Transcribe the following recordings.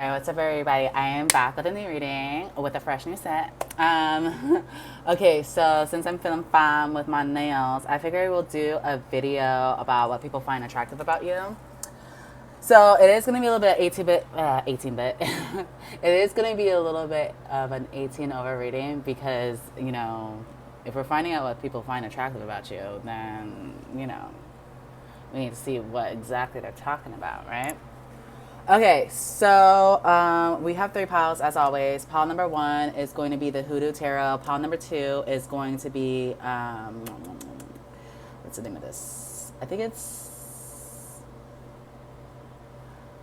Hey, what's up, everybody? I am back with a new reading with a fresh new set. Okay, so since I'm feeling fine with my nails, I figured we'll do a video about what people find attractive about you. So it is going to be a little bit 18-bit. It is going to be a little bit of an 18 over reading because, if we're finding out what people find attractive about you, then, we need to see what exactly they're talking about, right? Okay, so we have 3 piles as always. Pile number 1 is going to be the Hoodoo Tarot. Pile number 2 is going to be, what's the name of this? I think it's,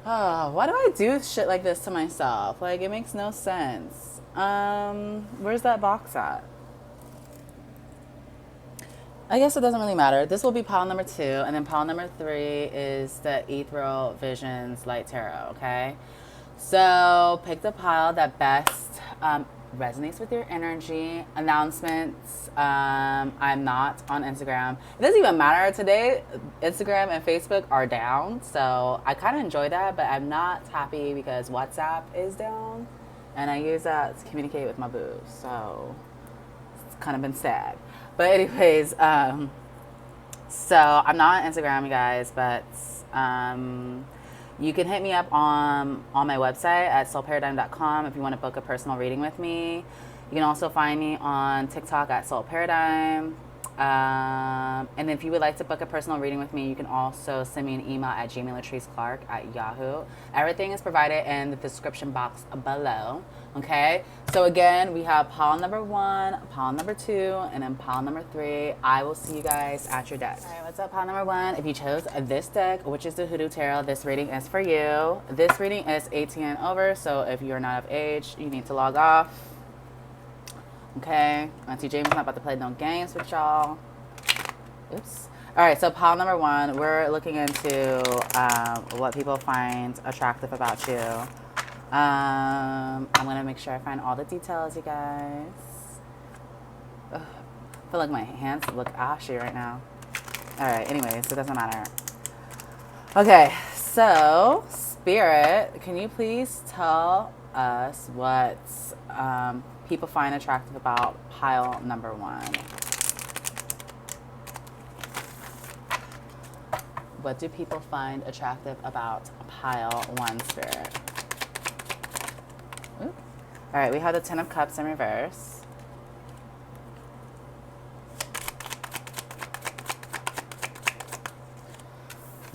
oh, why do I do shit like this to myself? Like, it makes no sense. Where's that box at? I guess it doesn't really matter. This will be pile number 2, and then pile number 3 is the Ethereal Visions Light Tarot, okay? So pick the pile that best resonates with your energy. Announcements. I'm not on Instagram. It doesn't even matter. Today, Instagram and Facebook are down, so I kind of enjoy that, but I'm not happy because WhatsApp is down, and I use that to communicate with my boo, so it's kind of been sad. But anyways, so I'm not on Instagram, you guys, but you can hit me up on my website at soulparadigm.com if you want to book a personal reading with me. You can also find me on TikTok at soulparadigm. And if you would like to book a personal reading with me, you can also send me an email at jamielatrice.clark@yahoo. Everything is provided in the description box below. Okay, so again, we have pile number 1, pile number 2, and then pile number 3. I will see you guys at your deck. All right, what's up, pile number 1? If you chose this deck, which is the Hoodoo Tarot, this reading is for you. This reading is 18 and over, so if you're not of age, you need to log off. Okay, Auntie James not about to play no games with y'all. Oops. All right, so pile number 1, we're looking into what people find attractive about you. I'm gonna make sure I find all the details, you guys. Ugh, I feel like my hands look ashy right now. All right, anyways, it doesn't matter. Okay, so Spirit, can you please tell us what people find attractive about pile number 1? What do people find attractive about pile 1, Spirit? Ooh. All right, we have the 10 of Cups in reverse.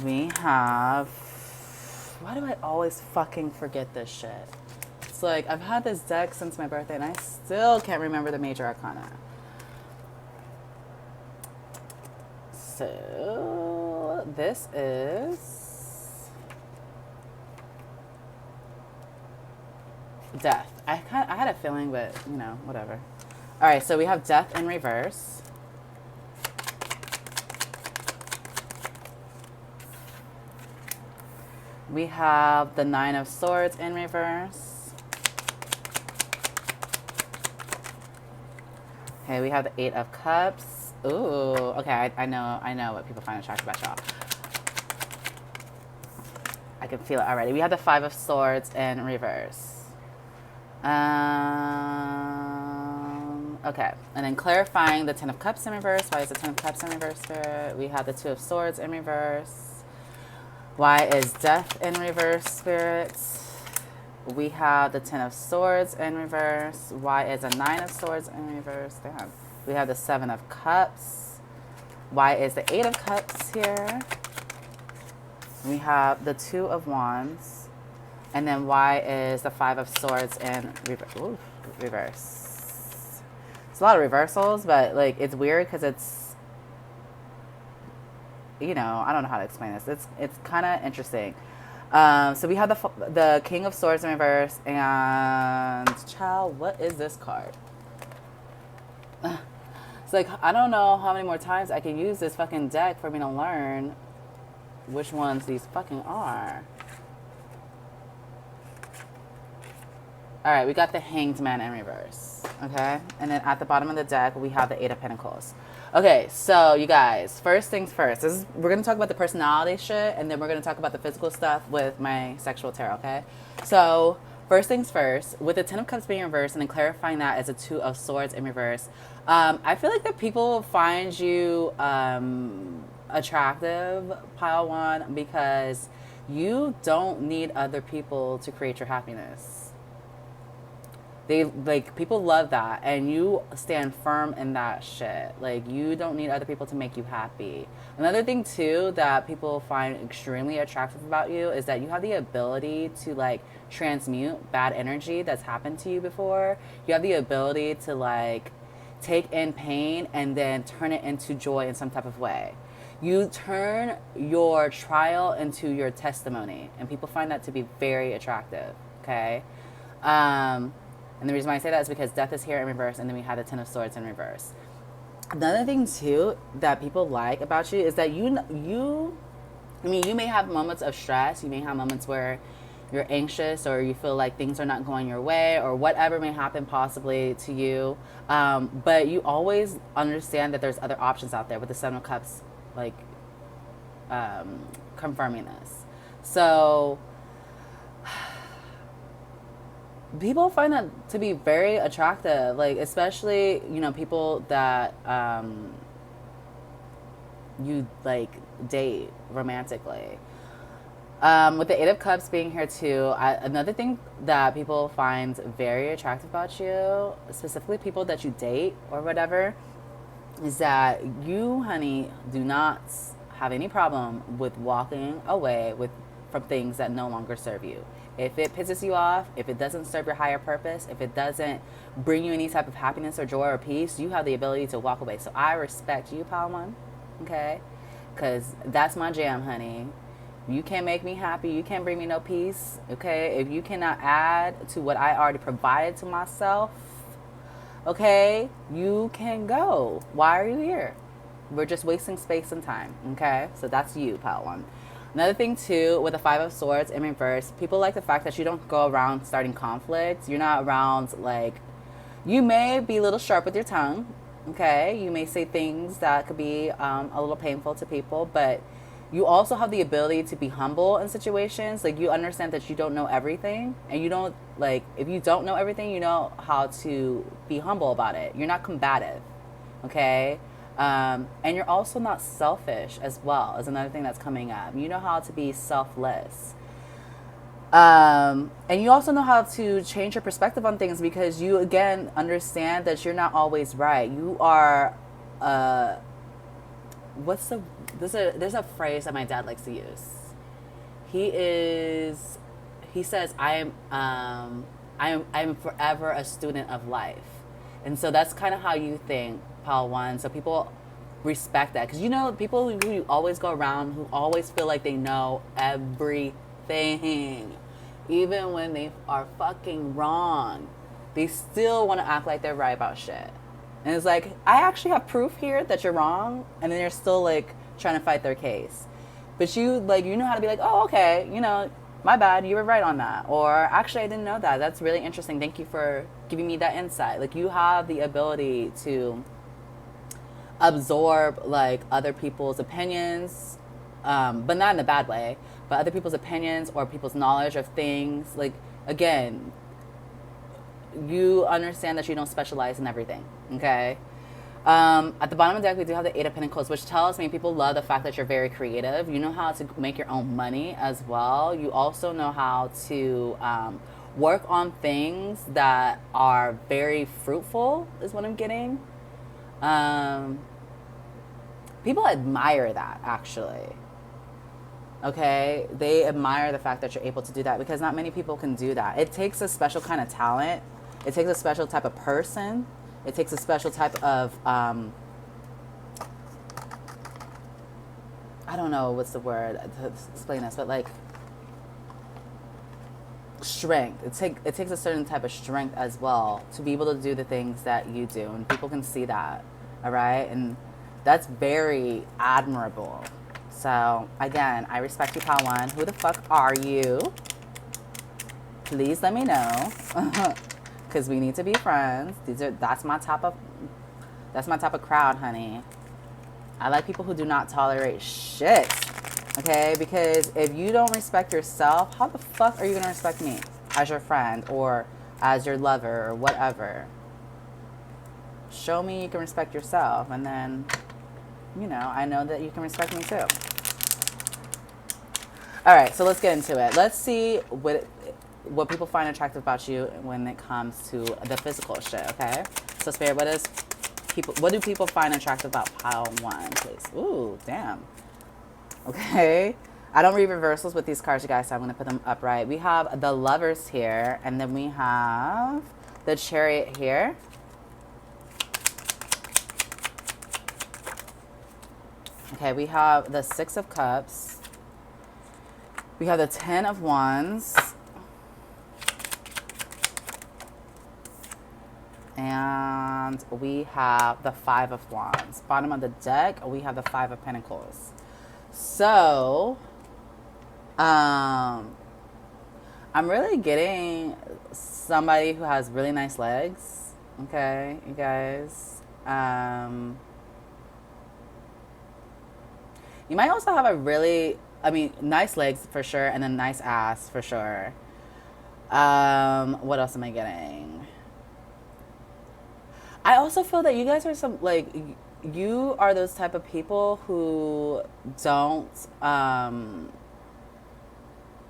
We have, why do I always fucking forget this shit? It's like, I've had this deck since my birthday and I still can't remember the major arcana. So, this is Death. I had a feeling, but, whatever. All right, so we have Death in reverse. We have the 9 of Swords in reverse. Okay, we have the 8 of Cups. Ooh, okay, I know what people find attractive about y'all. I can feel it already. We have the 5 of Swords in reverse. Okay, and then clarifying the 10 of Cups in reverse. Why is the 10 of Cups in reverse, Spirit? We have the 2 of Swords in reverse. Why is Death in reverse, Spirit? We have the 10 of Swords in reverse. Why is a 9 of Swords in reverse? Damn. We have the 7 of Cups. Why is the 8 of Cups here? We have the 2 of Wands. And then why is the 5 of Swords in reverse? It's a lot of reversals, but like it's weird because it's, I don't know how to explain this. It's kind of interesting. So we have the King of Swords in reverse, and child, what is this card? It's like, I don't know how many more times I can use this fucking deck for me to learn which ones these fucking are. All right, we got the Hanged Man in reverse, okay? And then at the bottom of the deck, we have the 8 of Pentacles. Okay, so you guys, first things first. We're going to talk about the personality shit, and then we're going to talk about the physical stuff with my sexual tarot, okay? So, first things first, with the Ten of Cups being reversed and then clarifying that as a Two of Swords in reverse, I feel like that people find you attractive, Pile 1, because you don't need other people to create your happiness. They like people love that, and you stand firm in that shit. Like, you don't need other people to make you happy. Another thing too that people find extremely attractive about you is that you have the ability to like transmute bad energy that's happened to you before. You have the ability to like take in pain and then turn it into joy in some type of way. You turn your trial into your testimony, and people find that to be very attractive. Okay. And the reason why I say that is because death is here in reverse, and then we have the Ten of Swords in reverse. Another thing too that people like about you is that you may have moments of stress. You may have moments where you're anxious, or you feel like things are not going your way, or whatever may happen possibly to you. But you always understand that there's other options out there, with the Seven of Cups like confirming this. So people find that to be very attractive, like, especially, people that you like date romantically. With the Eight of Cups being here too, another thing that people find very attractive about you, specifically people that you date or whatever, is that you, honey, do not have any problem with walking away from things that no longer serve you. If it pisses you off, if it doesn't serve your higher purpose, if it doesn't bring you any type of happiness or joy or peace, you have the ability to walk away. So I respect you, Pile 1, okay? Because that's my jam, honey. You can't make me happy. You can't bring me no peace, okay? If you cannot add to what I already provided to myself, okay, you can go. Why are you here? We're just wasting space and time, okay? So that's you, Pile 1. Another thing too, with the Five of Swords in reverse, people like the fact that you don't go around starting conflict. You're not around, like, you may be a little sharp with your tongue, okay? You may say things that could be a little painful to people, but you also have the ability to be humble in situations. Like, you understand that you don't know everything, and you don't, like, if you don't know everything, you know how to be humble about it. You're not combative, okay? And you're also not selfish as well, is another thing that's coming up. You know how to be selfless. And you also know how to change your perspective on things, because you, again, understand that you're not always right. You are, there's a phrase that my dad likes to use. He says, I am forever a student of life. And so that's kind of how you think, Pile 1. So people respect that, because people who you always go around, who always feel like they know everything, even when they are fucking wrong, they still want to act like they're right about shit. And it's like, I actually have proof here that you're wrong, and then they're still like trying to fight their case. But you know how to be like, oh, okay, my bad, you were right on that. Or, actually, I didn't know that. That's really interesting. Thank you for giving me that insight. Like, you have the ability to absorb, like, other people's opinions, but not in a bad way, but other people's opinions or people's knowledge of things. Like, again, you understand that you don't specialize in everything, okay? At the bottom of the deck, we do have the Eight of Pentacles, which tells me people love the fact that you're very creative. You know how to make your own money as well. You also know how to work on things that are very fruitful, is what I'm getting. People admire that, actually. Okay? They admire the fact that you're able to do that, because not many people can do that. It takes a special kind of talent. It takes a special type of person. It takes a special type of, I don't know what's the word to explain this, but like strength. It takes a certain type of strength as well to be able to do the things that you do, and people can see that, all right? And that's very admirable. So, again, I respect you, Pile 1. Who the fuck are you? Please let me know. Because we need to be friends. That's my type of crowd, honey. I like people who do not tolerate shit. Okay? Because if you don't respect yourself, how the fuck are you going to respect me as your friend or as your lover or whatever? Show me you can respect yourself, and then, you know, I know that you can respect me too. All right, so let's get into it. Let's see what people find attractive about you when it comes to the physical shit, okay? So Spirit, what do people find attractive about pile 1, please? Ooh, damn. Okay. I don't read reversals with these cards, you guys, so I'm going to put them upright. We have the Lovers here, and then we have the Chariot here. Okay, we have the 6 of Cups. We have the 10 of Wands. And we have the 5 of Wands. Bottom of the deck, we have the 5 of Pentacles. So, I'm really getting somebody who has really nice legs. Okay, you guys. You might also have nice legs for sure, and a nice ass for sure. What else am I getting? I also feel that you guys are you are those type of people who don't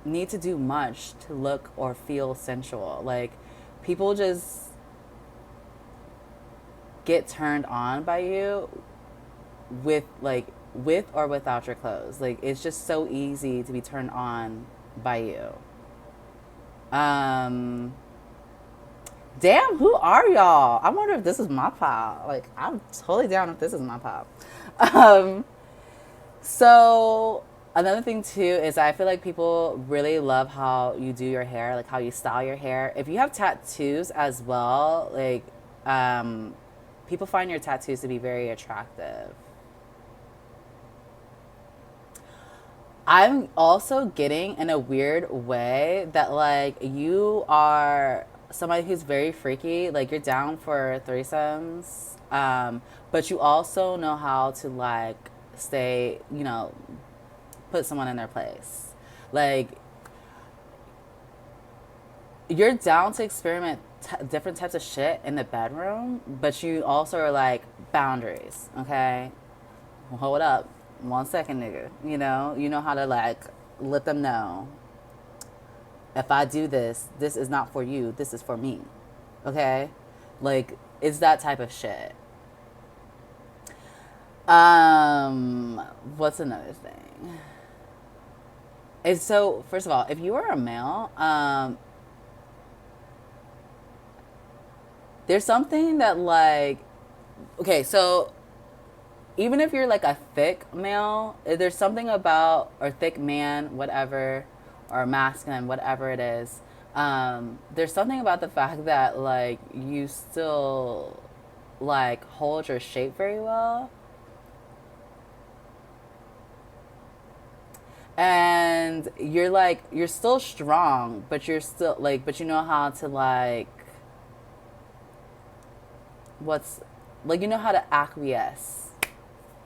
need to do much to look or feel sensual. Like, people just get turned on by you with or without your clothes. Like, it's just so easy to be turned on by you. Damn, who are y'all? I wonder if this is my pile. Like, I'm totally down if this is my pile. So another thing too is I feel like people really love how you do your hair, like how you style your hair. If you have tattoos as well, like, people find your tattoos to be very attractive. I'm also getting in a weird way that, like, you are somebody who's very freaky. Like, you're down for threesomes, but you also know how to, like, stay, you know, put someone in their place. Like, you're down to experiment different types of shit in the bedroom, but you also are like, boundaries, okay? Hold up. 1 second, nigga. You know how to, like, let them know, if I do this, this is not for you, this is for me. Okay? Like, it's that type of shit. What's another thing? It's so, first of all, if you are a male, there's something that, like, okay, so even if you're like a thick male, there's something about, or thick man, whatever, or masculine, whatever it is, there's something about the fact that, like, you still, like, hold your shape very well. And you're like, you're still strong, but you're still like, but you know how to, like, you know how to acquiesce.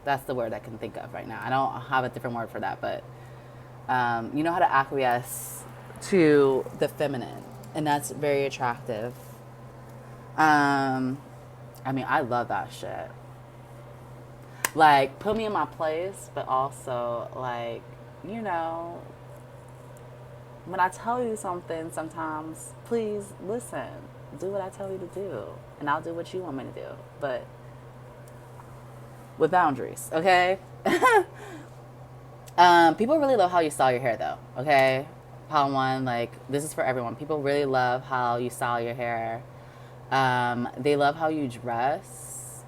That's the word I can think of right now. I don't have a different word for that, but you know how to acquiesce to the feminine, and that's very attractive. I mean, I love that shit. Like, put me in my place, but also, like, you know, when I tell you something, sometimes, please listen. Do what I tell you to do, and I'll do what you want me to do, but with boundaries, okay? People really love how you style your hair, though, okay? Pile 1, like, this is for everyone. People really love how you style your hair. They love how you dress.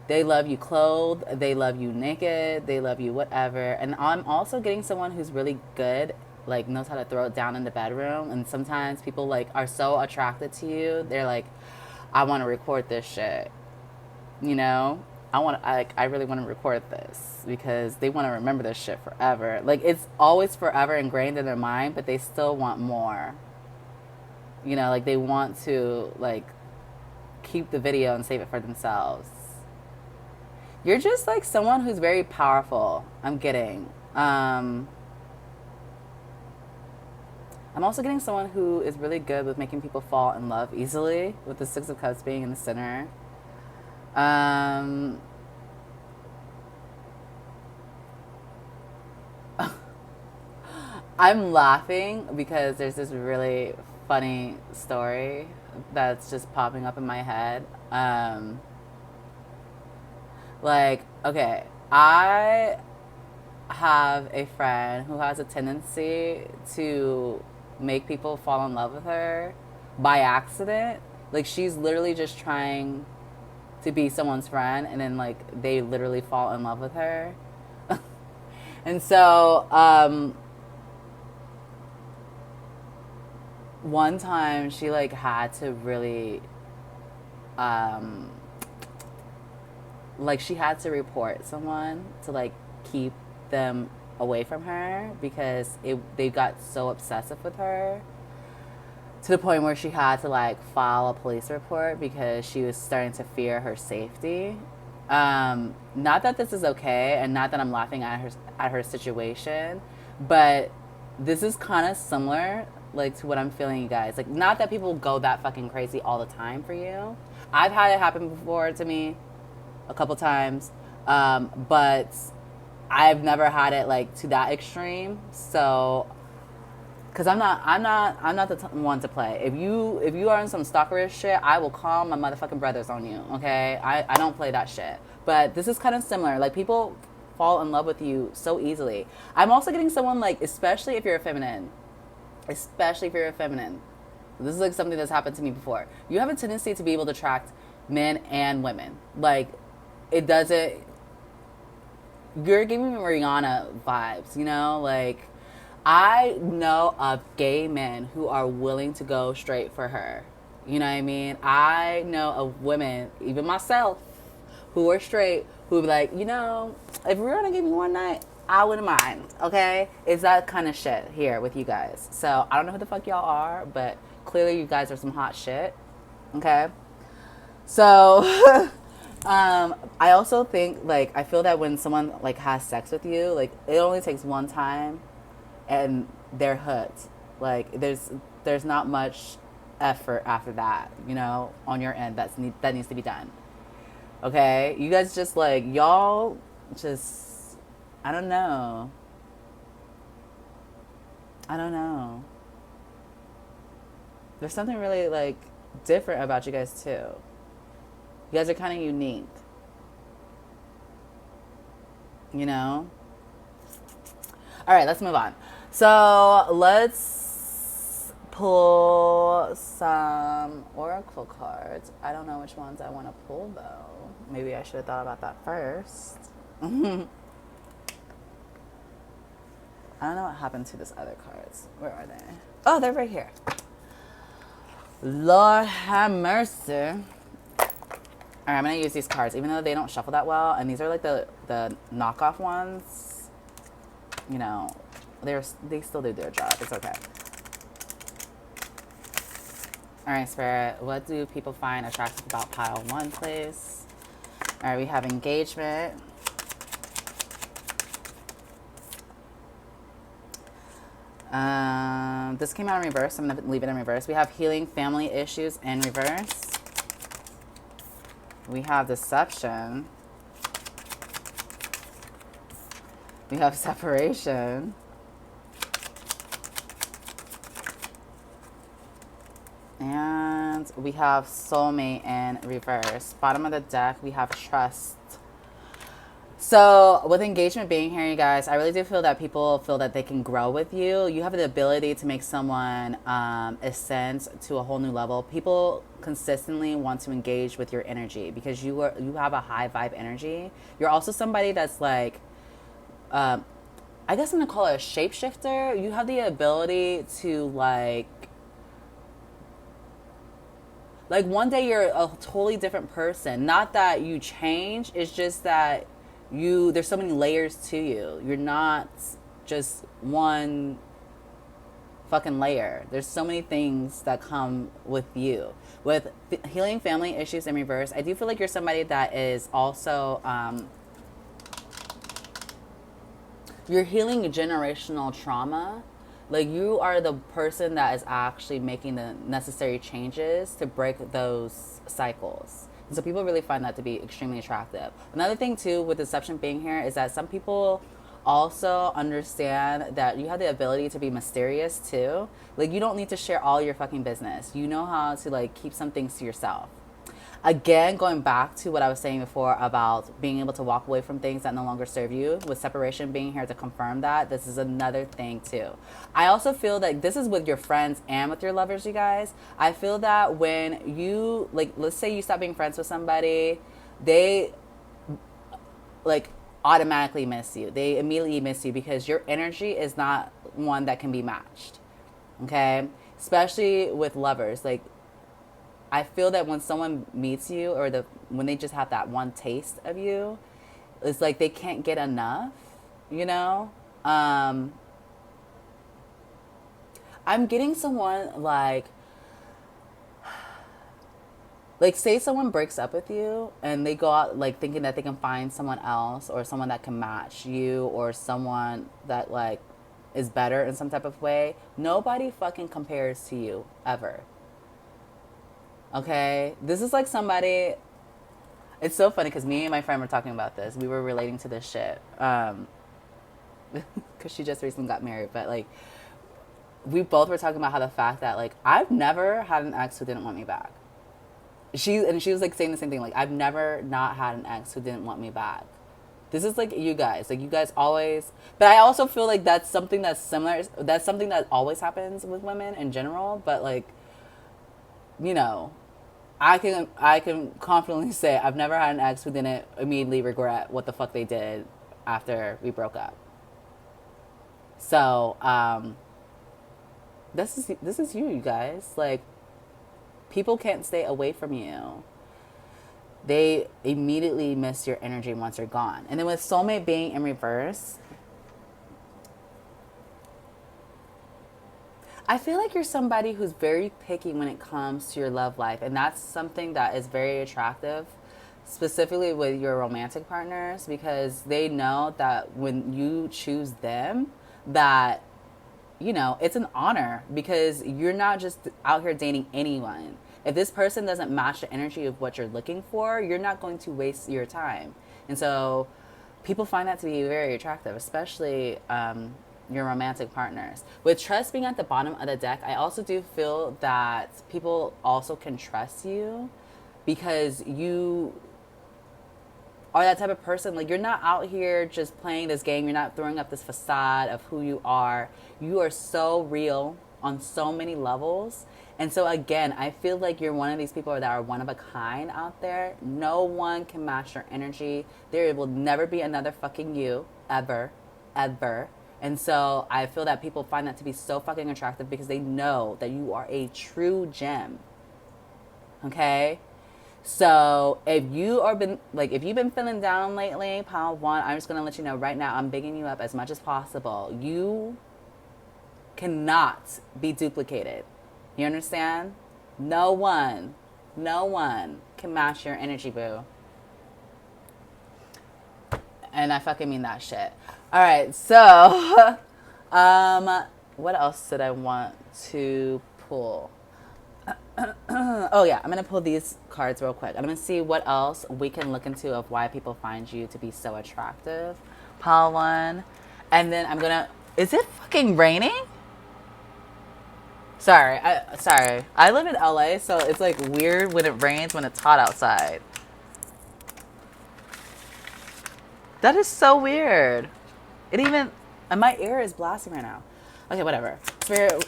They love you clothed. They love you naked. They love you whatever. And I'm also getting someone who's really good, like, knows how to throw it down in the bedroom. And sometimes people, like, are so attracted to you. They're like, I want to record this shit, you know? I really want to record this, because they want to remember this shit forever. Like, it's always forever ingrained in their mind, but they still want more. You know, like, they want to, like, keep the video and save it for themselves. You're just like someone who's very powerful. I'm getting. I'm also getting someone who is really good with making people fall in love easily, with the Six of Cups being in the center. I'm laughing because there's this really funny story that's just popping up in my head. Okay, I have a friend who has a tendency to make people fall in love with her by accident. Like, she's literally just trying to be someone's friend, and then, like, they literally fall in love with her. And so, one time she, like, had to really, she had to report someone to, like, keep them away from her because they got so obsessive with her to the point where she had to, like, file a police report because she was starting to fear her safety. Not that this is okay, and not that I'm laughing at her situation, but this is kind of similar, like, to what I'm feeling, you guys. Like, not that people go that fucking crazy all the time for you. I've had it happen before to me a couple times, but I've never had it, like, to that extreme. So, because I'm not the one to play. If you are in some stalkerish shit, I will call my motherfucking brothers on you. Okay, I don't play that shit. But this is kind of similar. Like, people fall in love with you so easily. I'm also getting someone, like, especially if you're a feminine. Especially if you're a feminine. This is, like, something that's happened to me before. You have a tendency to be able to attract men and women. Like, it doesn't. You're giving me Rihanna vibes, you know? Like, I know of gay men who are willing to go straight for her. You know what I mean? I know of women, even myself, who are straight, who be like, you know, if Rihanna gave me one night, I wouldn't mind, okay? It's that kind of shit here with you guys. So, I don't know who the fuck y'all are, but clearly you guys are some hot shit, okay? So, I also think, like, I feel that when someone, like, has sex with you, like, it only takes one time and they're hooked. Like, there's not much effort after that, you know, on your end that needs to be done. Okay? You guys just, like, y'all just, I don't know. There's something really, like, different about you guys, too. You guys are kind of unique. You know? All right, let's move on. So let's pull some oracle cards. I don't know which ones I want to pull, though. Maybe I should have thought about that first. I don't know what happened to these other cards. Where are they? Oh, they're right here. Lord have mercy. All right, I'm going to use these cards, even though they don't shuffle that well. And these are, like, the knockoff ones. You know, they still do their job. It's okay. All right, Spirit, what do people find attractive about pile 1, please? All right, we have engagement. This came out in reverse. I'm going to leave it in reverse. We have healing family issues in reverse. We have deception. We have separation. And we have soulmate in reverse. Bottom of the deck, we have trust. So with engagement being here, you guys, I really do feel that people feel that they can grow with you. You have the ability to make someone ascend to a whole new level. People consistently want to engage with your energy because you have a high vibe energy. You're also somebody that's like, I guess I'm gonna call it a shapeshifter. You have the ability to like one day you're a totally different person. Not that you change, it's just that there's so many layers to you. You're not just one fucking layer. There's so many things that come with you. With healing family issues in reverse, I do feel like you're somebody that is also, you're healing generational trauma. Like, you are the person that is actually making the necessary changes to break those cycles. And so people really find that to be extremely attractive. Another thing too with deception being here is that some people also understand that you have the ability to be mysterious too. Like, you don't need to share all your fucking business. You know how to like keep some things to yourself. Again, going back to what I was saying before about being able to walk away from things that no longer serve you, with separation being here to confirm that, this is another thing too. I also feel that this is with your friends and with your lovers, you guys. I feel that when you, like, let's say you stop being friends with somebody, they like automatically miss you. They immediately miss you because your energy is not one that can be matched. Okay? Especially with lovers. Like, I feel that when someone meets you, or when they just have that one taste of you, it's like they can't get enough, you know? I'm getting someone like say someone breaks up with you and they go out like thinking that they can find someone else or someone that can match you or someone that like is better in some type of way. Nobody fucking compares to you ever. Okay, this is like somebody. It's so funny because me and my friend were talking about this. We were relating to this shit because she just recently got married. But like, we both were talking about how the fact that like I've never had an ex who didn't want me back. She was like saying the same thing. Like, I've never not had an ex who didn't want me back. This is like you guys. Like, you guys always. But I also feel like that's something that's similar. That's something that always happens with women in general. But like, you know, I can confidently say I've never had an ex who didn't immediately regret what the fuck they did after we broke up. So, this is you guys. Like, people can't stay away from you. They immediately miss your energy once you're gone. And then with soulmate being in reverse, I feel like you're somebody who's very picky when it comes to your love life. And that's something that is very attractive, specifically with your romantic partners, because they know that when you choose them, that, you know, it's an honor because you're not just out here dating anyone. If this person doesn't match the energy of what you're looking for, you're not going to waste your time. And so people find that to be very attractive, especially your romantic partners. With trust being at the bottom of the deck, I also do feel that people also can trust you because you are that type of person. Like, you're not out here just playing this game. You're not throwing up this facade of who you are. You are so real on so many levels. And so again, I feel like you're one of these people that are one of a kind out there. No one can match your energy. There will never be another fucking you, ever, ever. And so I feel that people find that to be so fucking attractive because they know that you are a true gem. Okay? So if you've been feeling down lately, Pile 1, I'm just going to let you know right now, I'm bigging you up as much as possible. You cannot be duplicated. You understand? No one can match your energy, boo. And I fucking mean that shit. All right, so what else did I want to pull? Oh yeah, I'm gonna pull these cards real quick. I'm gonna see what else we can look into of why people find you to be so attractive. Pile 1, and then I'm gonna. Is it fucking raining? Sorry. I live in LA, so it's like weird when it rains when it's hot outside. That is so weird. And my ear is blasting right now. Okay, whatever. Spirit,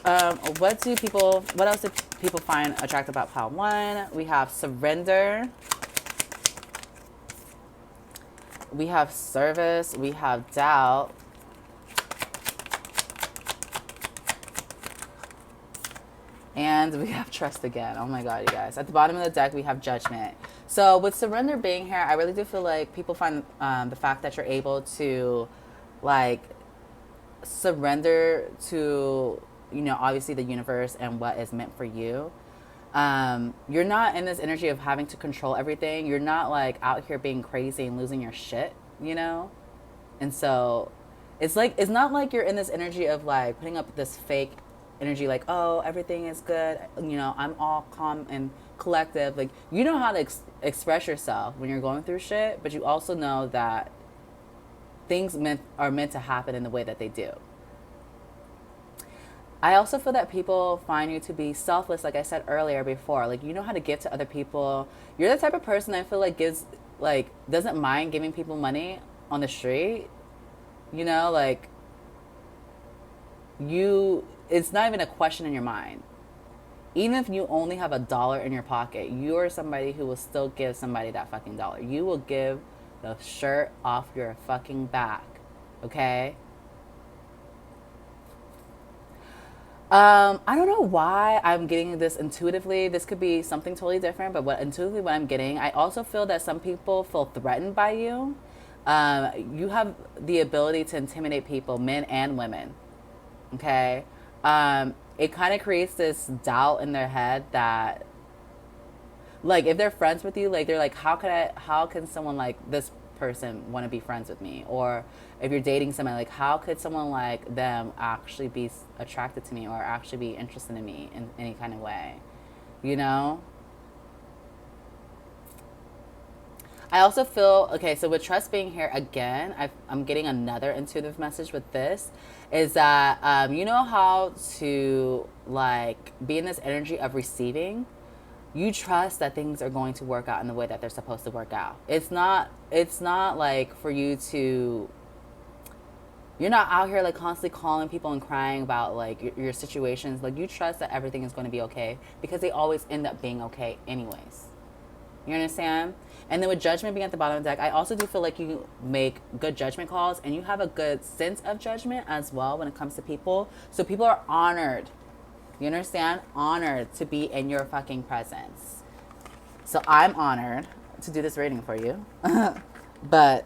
what else do people find attractive about Pile 1? We have surrender. We have service. We have doubt. And we have trust again. Oh my God, you guys. At the bottom of the deck, we have judgment. So with surrender being here, I really do feel like people find the fact that you're able to, like, surrender to you know, obviously the universe and what is meant for you. You're not in this energy of having to control everything. You're not like out here being crazy and losing your shit, you know? And so it's like, it's not like you're in this energy of like putting up this fake energy, like, oh, everything is good. You know, I'm all calm and collective. Like, you know how to express yourself when you're going through shit, but you also know that things are meant to happen in the way that they do. I also feel that people find you to be selfless, like I said earlier before. Like, you know how to give to other people. You're the type of person I feel like doesn't mind giving people money on the street. You know, like, it's not even a question in your mind. Even if you only have $1 in your pocket, you are somebody who will still give somebody that fucking dollar. You will give the shirt off your fucking back. Okay? I don't know why I'm getting this intuitively. This could be something totally different, but what I'm getting, I also feel that some people feel threatened by you. You have the ability to intimidate people, men and women. Okay? It kind of creates this doubt in their head that, like, if they're friends with you, like, they're like, how can someone like this person want to be friends with me? Or if you're dating someone, like, how could someone like them actually be attracted to me or actually be interested in me in any kind of way? You know? I also feel, okay, so with trust being here again, I'm getting another intuitive message with this, is that you know how to, like, be in this energy of receiving? You trust that things are going to work out in the way that they're supposed to work out. It's not like for you to, you're not out here like constantly calling people and crying about like your situations. Like, you trust that everything is going to be okay because they always end up being okay anyways. You understand? And then with judgment being at the bottom of the deck, I also do feel like you make good judgment calls and you have a good sense of judgment as well when it comes to people. So people are honored. You understand? Honored to be in your fucking presence. So I'm honored to do this reading for you. But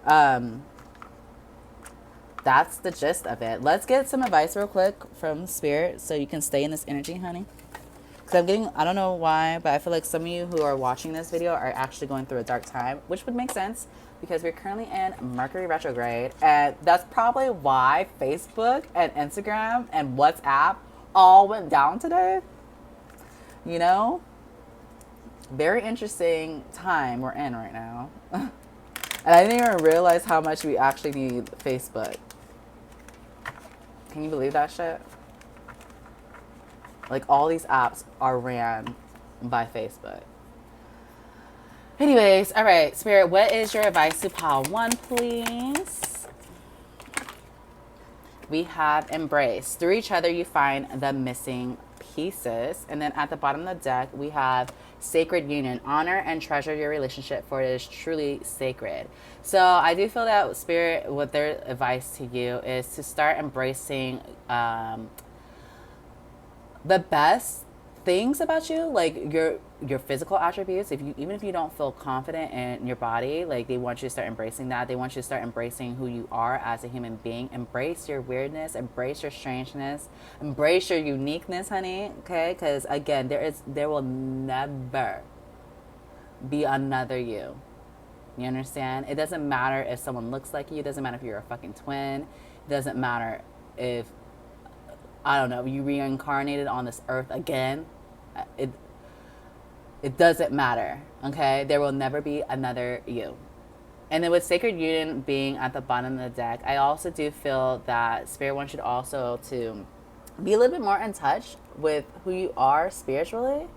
that's the gist of it. Let's get some advice real quick from Spirit so you can stay in this energy, honey. Because I don't know why, but I feel like some of you who are watching this video are actually going through a dark time, which would make sense because we're currently in Mercury retrograde. And that's probably why Facebook and Instagram and WhatsApp all went down today. You know? Very interesting time we're in right now. And I didn't even realize how much we actually need Facebook. Can you believe that shit? Like, all these apps are ran by Facebook. Anyways, all right, Spirit, what is your advice to pile 1, please? We have embrace. Through each other, you find the missing pieces. And then at the bottom of the deck, we have sacred union. Honor and treasure your relationship, for it is truly sacred. So I do feel that Spirit, what their advice to you is to start embracing the best things about you, like your physical attributes. Even if you don't feel confident in your body, like, they want you to start embracing that. They want you to start embracing who you are as a human being. Embrace your weirdness, embrace your strangeness, embrace your uniqueness, honey. Okay, because again, there will never be another you. You understand? It doesn't matter if someone looks like you. It doesn't matter if you're a fucking twin. It doesn't matter if, I don't know, you reincarnated on this earth again. It doesn't matter, okay? There will never be another you. And then with Sacred Union being at the bottom of the deck, I also do feel that Spirit wants you to also to be a little bit more in touch with who you are spiritually.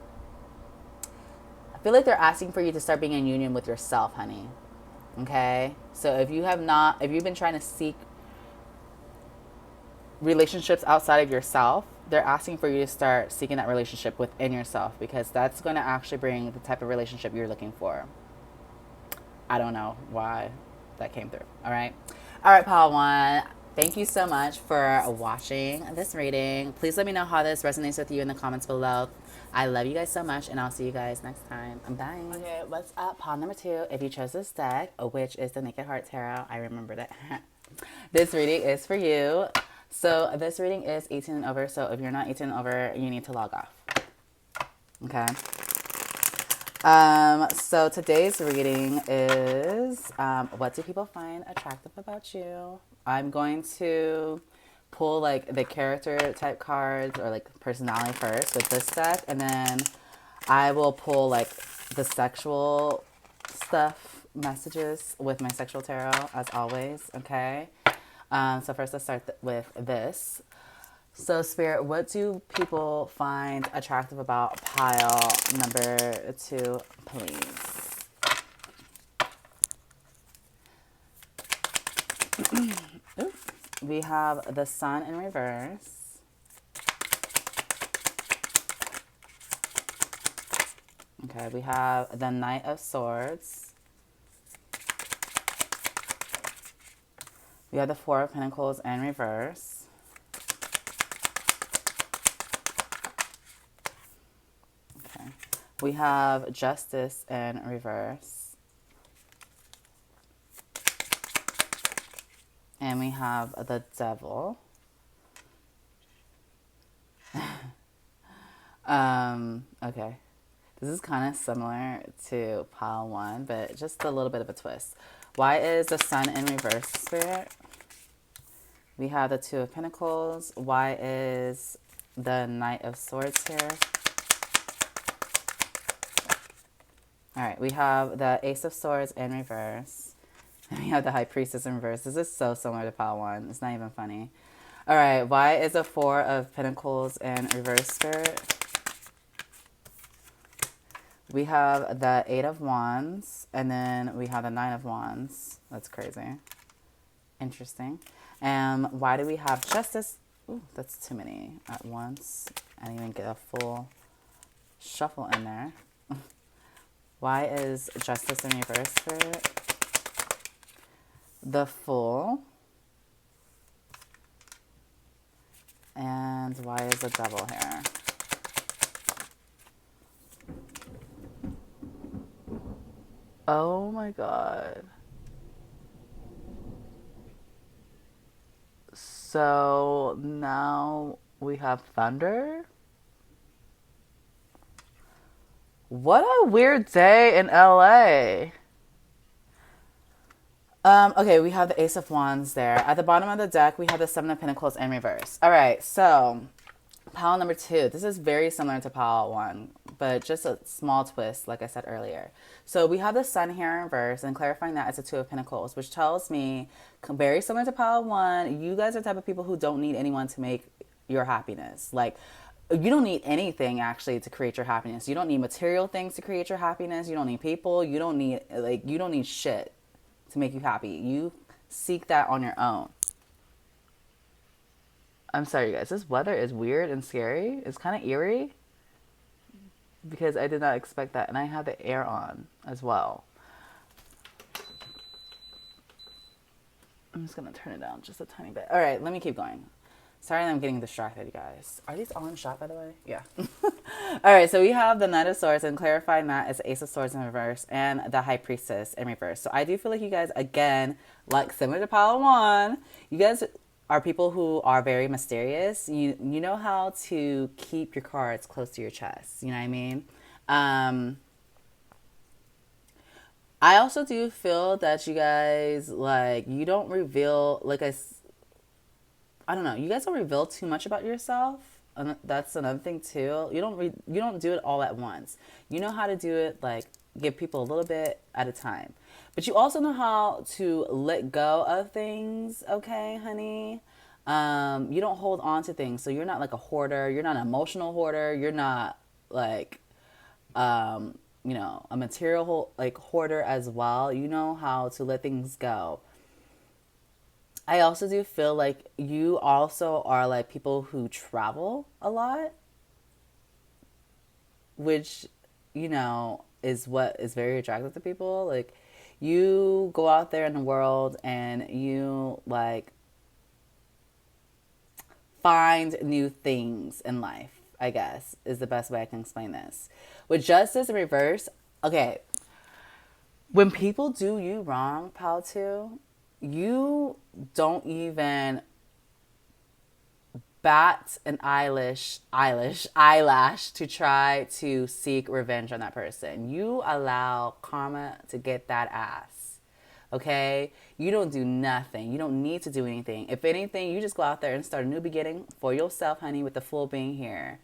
I feel like they're asking for you to start being in union with yourself, honey. Okay? So if you've been trying to seek relationships outside of yourself, they're asking for you to start seeking that relationship within yourself, because that's going to actually bring the type of relationship you're looking for. I don't know why that came through. All right, Pal One. Thank you so much for watching this reading. Please let me know how this resonates with you in the comments below. I love you guys so much, and I'll see you guys next time. Bye. Okay, what's up? Pawn number 2. If you chose this deck, which is the Naked Heart Tarot, I remembered it. This reading is for you. So this reading is 18 and over. So if you're not 18 and over, you need to log off. Okay. So today's reading is what do people find attractive about you? I'm going to pull like the character type cards or like personality first with this deck, and then I will pull like the sexual stuff messages with my sexual tarot as always. Okay. So first let's start with this. So, Spirit, what do people find attractive about pile number 2, please? Oops. We have the Sun in reverse. Okay, we have the Knight of Swords. We have the Four of Pentacles in reverse. We have Justice in reverse. And we have the Devil. Okay. This is kind of similar to pile 1, but just a little bit of a twist. Why is the Sun in reverse, Spirit? We have the Two of Pentacles. Why is the Knight of Swords here? All right, we have the Ace of Swords in reverse. And we have the High Priestess in reverse. This is so similar to pile 1. It's not even funny. All right, why is the Four of Pentacles in reverse, Spirit? We have the Eight of Wands, and then we have the Nine of Wands. That's crazy. Interesting. And why do we have Justice? Ooh, that's too many at once. I didn't even get a full shuffle in there. Why is Justice in reverse, Spirit? The Fool. And why is the Devil here? Oh my God. So now we have Thunder. What a weird day in LA. Okay, we have the Ace of Wands there. At the bottom of the deck, we have the Seven of Pentacles in reverse. All right, so pile number 2. This is very similar to pile 1, but just a small twist, like I said earlier. So we have the Sun here in reverse, and clarifying that it's a Two of Pentacles, which tells me, very similar to pile 1, you guys are the type of people who don't need anyone to make your happiness. Like, you don't need anything actually to create your happiness. You don't need material things to create your happiness. You don't need people. You don't need shit to make you happy. You seek that on your own. I'm sorry, you guys. This weather is weird and scary. It's kind of eerie because I did not expect that. And I have the air on as well. I'm just going to turn it down just a tiny bit. All right, let me keep going. Sorry that I'm getting distracted, you guys. Are these all in shot, by the way? Yeah. All right, so we have the Knight of Swords, and clarifying that it's Ace of Swords in reverse, and the High Priestess in reverse. So I do feel like you guys, again, like similar to pile 1, you guys are people who are very mysterious. You know how to keep your cards close to your chest. You know what I mean? I also do feel that you guys, like, you don't reveal, like I don't know. You guys don't reveal too much about yourself. And that's another thing too. You don't do it all at once. You know how to do it, like give people a little bit at a time. But you also know how to let go of things, okay, honey? You don't hold on to things. So you're not like a hoarder. You're not an emotional hoarder. You're not like a material like hoarder as well. You know how to let things go. I also do feel like you also are like people who travel a lot, which, is what is very attractive to people. Like, you go out there in the world and you like find new things in life, I guess, is the best way I can explain this. With Justice in reverse, okay, when people do you wrong, pal, too, you don't even bat an eyelash to try to seek revenge on that person. You allow karma to get that ass. Okay? You don't do nothing. You don't need to do anything. If anything, you just go out there and start a new beginning for yourself, honey, with the full being here.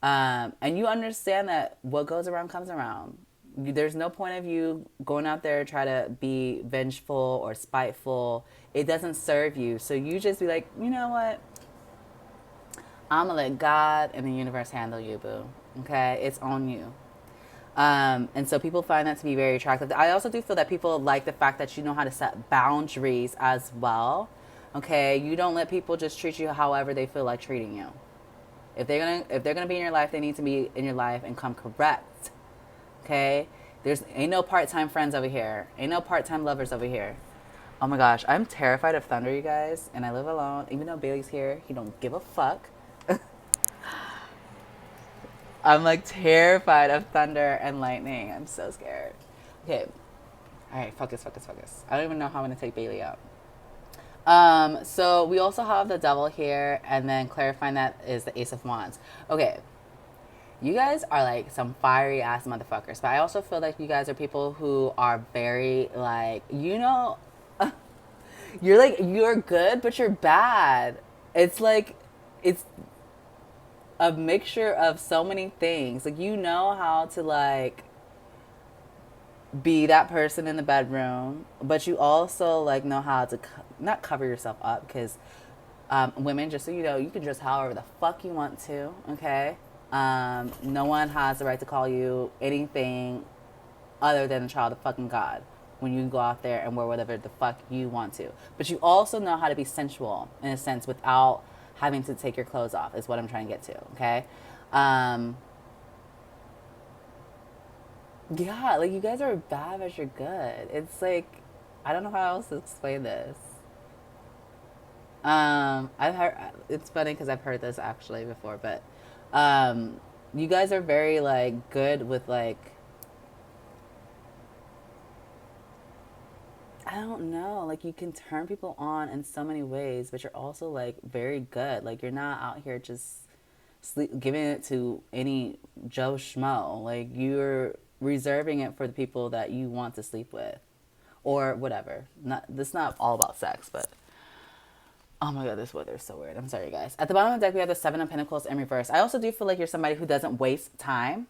And you understand that what goes around comes around. There's no point of you going out there try to be vengeful or spiteful. It doesn't serve you. So you just be like, you know what? I'm going to let God and the universe handle you, boo. Okay? It's on you. And so people find that to be very attractive. I also do feel that people like the fact that you know how to set boundaries as well. Okay? You don't let people just treat you however they feel like treating you. If they're gonna be in your life, they need to be in your life and come correct. Okay? Ain't no part-time friends over here. Ain't no part-time lovers over here. Oh my gosh, I'm terrified of thunder, you guys. And I live alone. Even though Bailey's here, he don't give a fuck. I'm like terrified of thunder and lightning. I'm so scared. Okay. All right, focus. I don't even know how I'm gonna take Bailey out. So we also have the devil here, and then clarifying that is the Ace of Wands. Okay. You guys are like some fiery ass motherfuckers, but I also feel like you guys are people who are very like, you know, you're good, but you're bad. It's like, it's a mixture of so many things. Like, you know how to like be that person in the bedroom, but you also like know how to not cover yourself up, because women, just so you know, you can dress however the fuck you want to. Okay, no one has the right to call you anything other than a child of fucking God when you go out there and wear whatever the fuck you want to. But you also know how to be sensual in a sense without having to take your clothes off, is what I'm trying to get to. Okay. Yeah, like, you guys are bad, but you're good. It's like, I don't know how else to explain this. I've heard, it's funny because I've heard this actually before, but you guys are very like good with like, I don't know, like, you can turn people on in so many ways, but you're also like very good. Like, you're not out here just giving it to any Joe Schmo. Like, you're reserving it for the people that you want to sleep with, or whatever. This not all about sex, but oh my god, this weather is so weird. I'm sorry, guys. At the bottom of the deck, we have the Seven of Pentacles in reverse. I also do feel like you're somebody who doesn't waste time.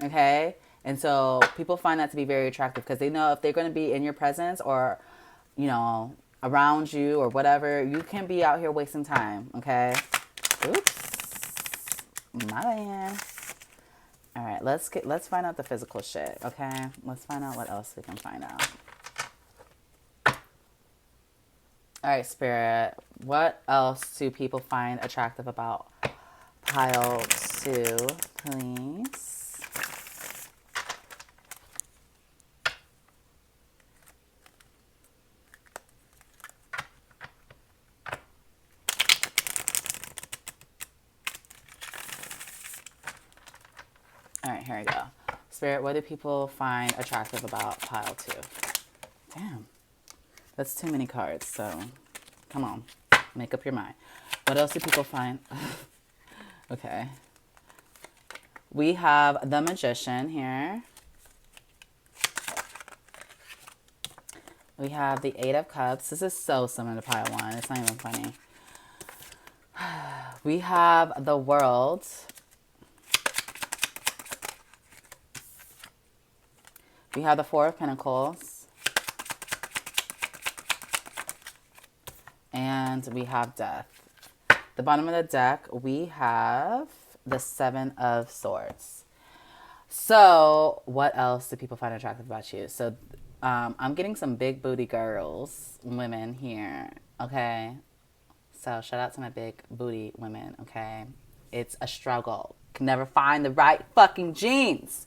Okay, and so people find that to be very attractive because they know if they're going to be in your presence or, you know, around you or whatever, you can be out here wasting time. Okay. Oops, my bad. All right, let's find out the physical shit, okay? Let's find out what else we can find out. All right, Spirit, what else do people find attractive about pile 2, please? All right, here we go. Spirit, what do people find attractive about pile 2? Damn. That's too many cards, so come on. Make up your mind. What else do people find? Okay. We have the Magician here. We have the Eight of Cups. This is so similar to pile 1. It's not even funny. We have the World. We have the Four of Pentacles. And we have Death. The bottom of the deck, we have the Seven of Swords. So, what else do people find attractive about you? So, I'm getting some big booty girls, women here, okay? So, shout out to my big booty women, okay? It's a struggle. Can never find the right fucking jeans.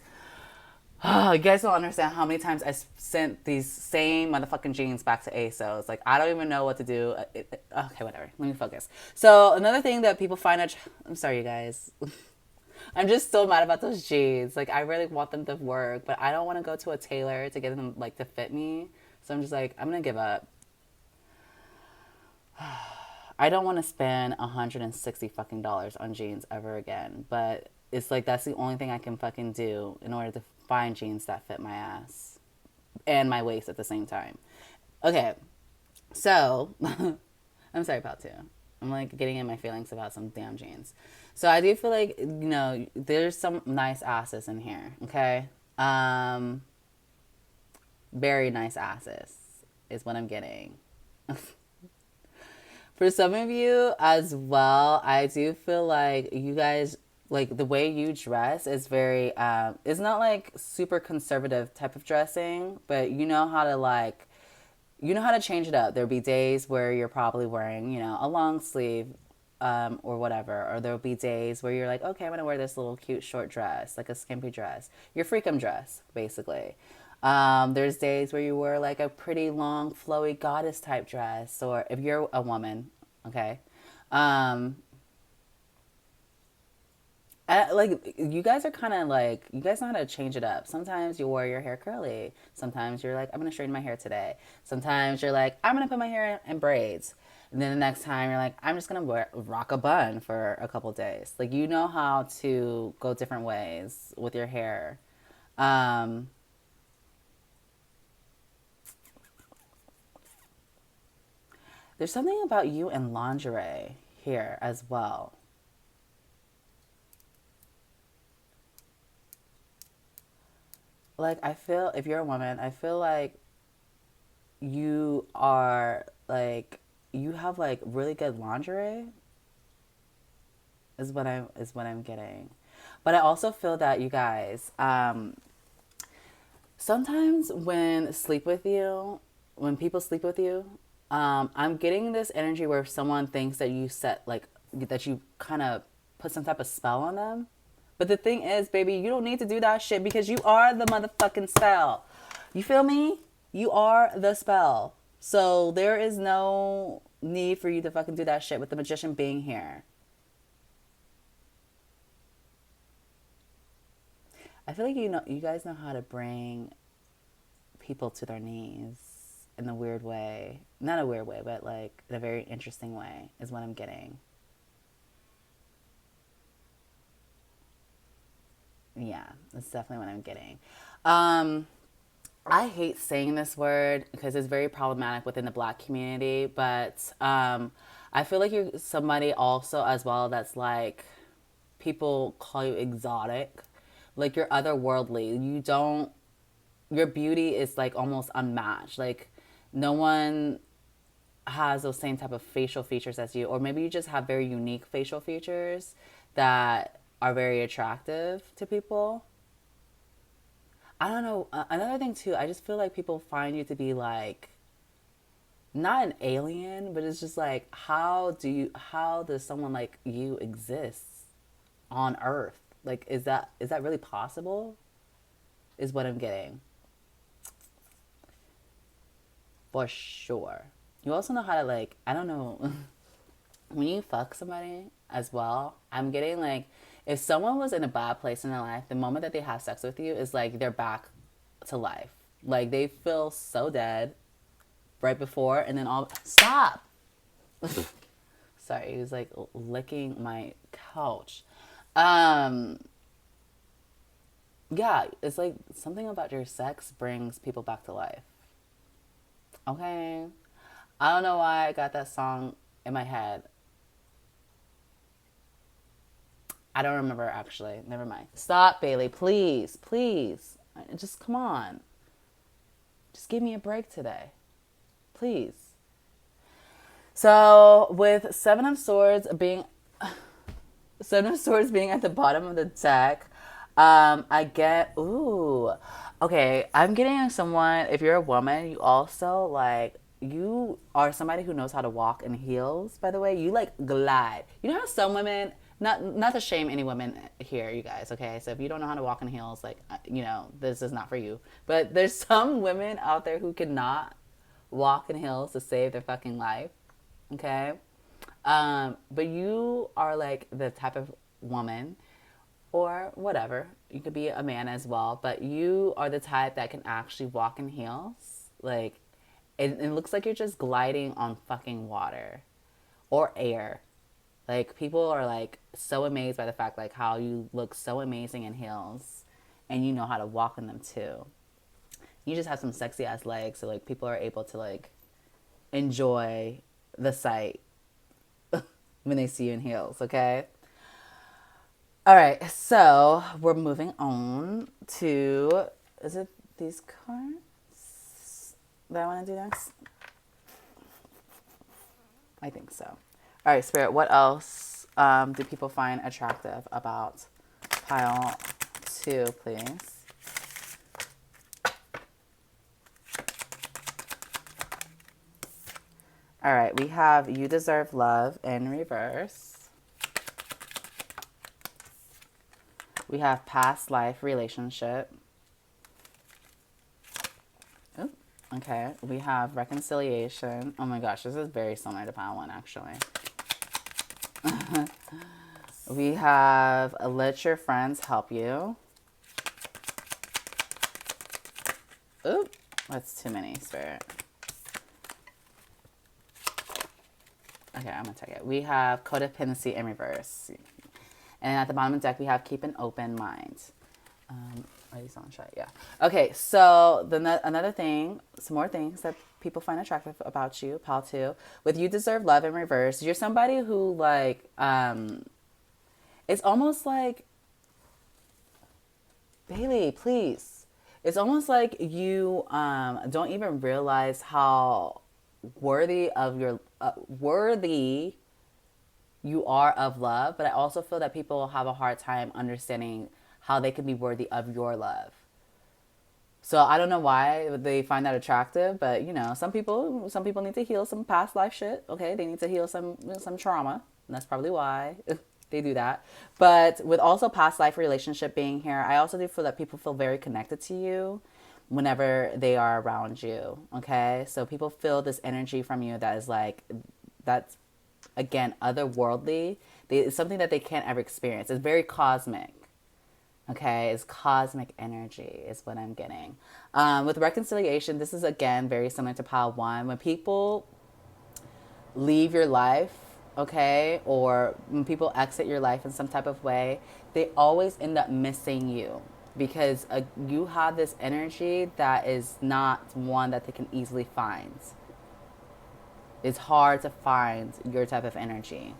Oh, you guys don't understand how many times I sent these same motherfucking jeans back to ASOS. Like, I don't even know what to do. Okay, whatever. Let me focus. So, another thing that people find... I'm sorry, you guys. I'm just so mad about those jeans. Like, I really want them to work, but I don't want to go to a tailor to get them, like, to fit me. So, I'm just like, I'm going to give up. I don't want to spend $160 fucking dollars on jeans ever again. But it's like that's the only thing I can fucking do in order to find jeans that fit my ass and my waist at the same time. Okay, so I'm sorry about two. I'm like getting in my feelings about some damn jeans. So I do feel like, there's some nice asses in here. Okay, very nice asses is what I'm getting. For some of you as well, I do feel like you guys, like the way you dress is very, it's not like super conservative type of dressing, but you know how to like, you know how to change it up. There'll be days where you're probably wearing, a long sleeve, or whatever, or there'll be days where you're like, okay, I'm gonna wear this little cute short dress, like a skimpy dress, your freakum dress, basically. There's days where you wear like a pretty long, flowy goddess type dress, or if you're a woman, okay. Um, like you guys are kind of like you guys know how to change it up. Sometimes you wear your hair curly. Sometimes you're like, I'm gonna straighten my hair today. Sometimes you're like, I'm gonna put my hair in braids. And then the next time you're like, I'm just gonna rock a bun for a couple days. Like you know how to go different ways with your hair. Um, there's something about you and lingerie here as well. Like I feel if you're a woman, I feel like you are like you have like really good lingerie is what I'm getting. But I also feel that you guys sometimes when people sleep with you, I'm getting this energy where someone thinks that you set like that you kind of put some type of spell on them. But the thing is, baby, you don't need to do that shit because you are the motherfucking spell. You feel me? You are the spell. So there is no need for you to fucking do that shit with the magician being here. I feel like you guys know how to bring people to their knees in a weird way. Not a weird way, but like in a very interesting way is what I'm getting. Yeah, that's definitely what I'm getting. Um, I hate saying this word because it's very problematic within the black community, but I feel like you're somebody also as well that's like people call you exotic, like you're otherworldly. Your beauty is like almost unmatched. Like no one has those same type of facial features as you, or maybe you just have very unique facial features that are very attractive to people. I don't know. Another thing too, I just feel like people find you to be like not an alien, but it's just like how does someone like you exist on Earth? Like is that really possible? Is what I'm getting for sure. You also know how to like I don't know when you fuck somebody as well. I'm getting like if someone was in a bad place in their life, the moment that they have sex with you is like they're back to life. Like they feel so dead right before, and then all stop. Sorry, he was like licking my couch. Um, yeah, it's like something about your sex brings people back to life. Okay, I don't know why I got that song in my head. I don't remember actually. Never mind. Stop, Bailey. Please, please. Just come on. Just give me a break today. Please. So with Seven of Swords being at the bottom of the deck, I get okay, I'm getting someone if you're a woman, you also like you are somebody who knows how to walk in heels, by the way. You like glide. You know how some women not to shame any women here, you guys, okay? So if you don't know how to walk in heels, like this is not for you. But there's some women out there who cannot walk in heels to save their fucking life. Okay? But you are like the type of woman or whatever. You could be a man as well, but you are the type that can actually walk in heels. Like it looks like you're just gliding on fucking water. or air. Like, people are like so amazed by the fact like how you look so amazing in heels and you know how to walk in them too. You just have some sexy ass legs, so like people are able to like enjoy the sight when they see you in heels, okay? All right, so we're moving on to, is it these cards that I want to do next? I think so. All right, Spirit, what else do people find attractive about pile 2, please? All right, we have You Deserve Love in reverse. We have Past Life Relationship. Oh, okay. We have Reconciliation. Oh my gosh, this is very similar to pile 1, actually. We have Let Your Friends Help You. Oop, that's too many, Spirit. Okay, I'm going to take it. We have Codependency in reverse. And at the bottom of the deck, we have Keep an Open Mind. Are these on shot? Yeah. Okay, so another thing, some more things that people find attractive about you, pile 2. With You Deserve Love in reverse, you're somebody who, like, it's almost like, Bailey, please. It's almost like you don't even realize how worthy you are of love, but I also feel that people have a hard time understanding how they can be worthy of your love. So I don't know why they find that attractive, but you know, some people need to heal some past life shit. Okay, they need to heal some trauma, and that's probably why they do that. But with also past life relationship being here, I also do feel that people feel very connected to you whenever they are around you. Okay, so people feel this energy from you that is like, that's again otherworldly. It's something that they can't ever experience. It's very cosmic. Okay, it's cosmic energy is what I'm getting. With reconciliation, this is again very similar to pile 1. When people leave your life, okay, or when people exit your life in some type of way, they always end up missing you because you have this energy that is not one that they can easily find. It's hard to find your type of energy.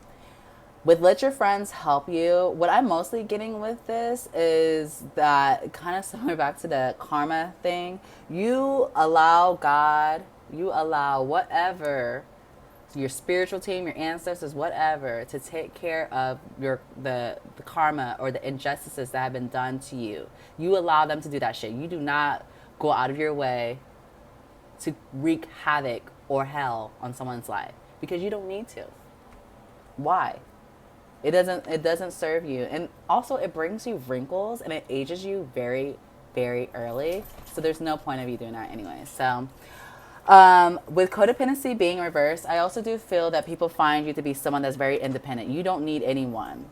With Let Your Friends Help You, what I'm mostly getting with this is that kind of similar back to the karma thing. You allow God, you allow whatever, your spiritual team, your ancestors, whatever, to take care of the karma or the injustices that have been done to you. You allow them to do that shit. You do not go out of your way to wreak havoc or hell on someone's life because you don't need to. Why? It doesn't serve you. And also it brings you wrinkles and it ages you very, very early. So there's no point of you doing that anyway. So with codependency being reversed, I also do feel that people find you to be someone that's very independent. You don't need anyone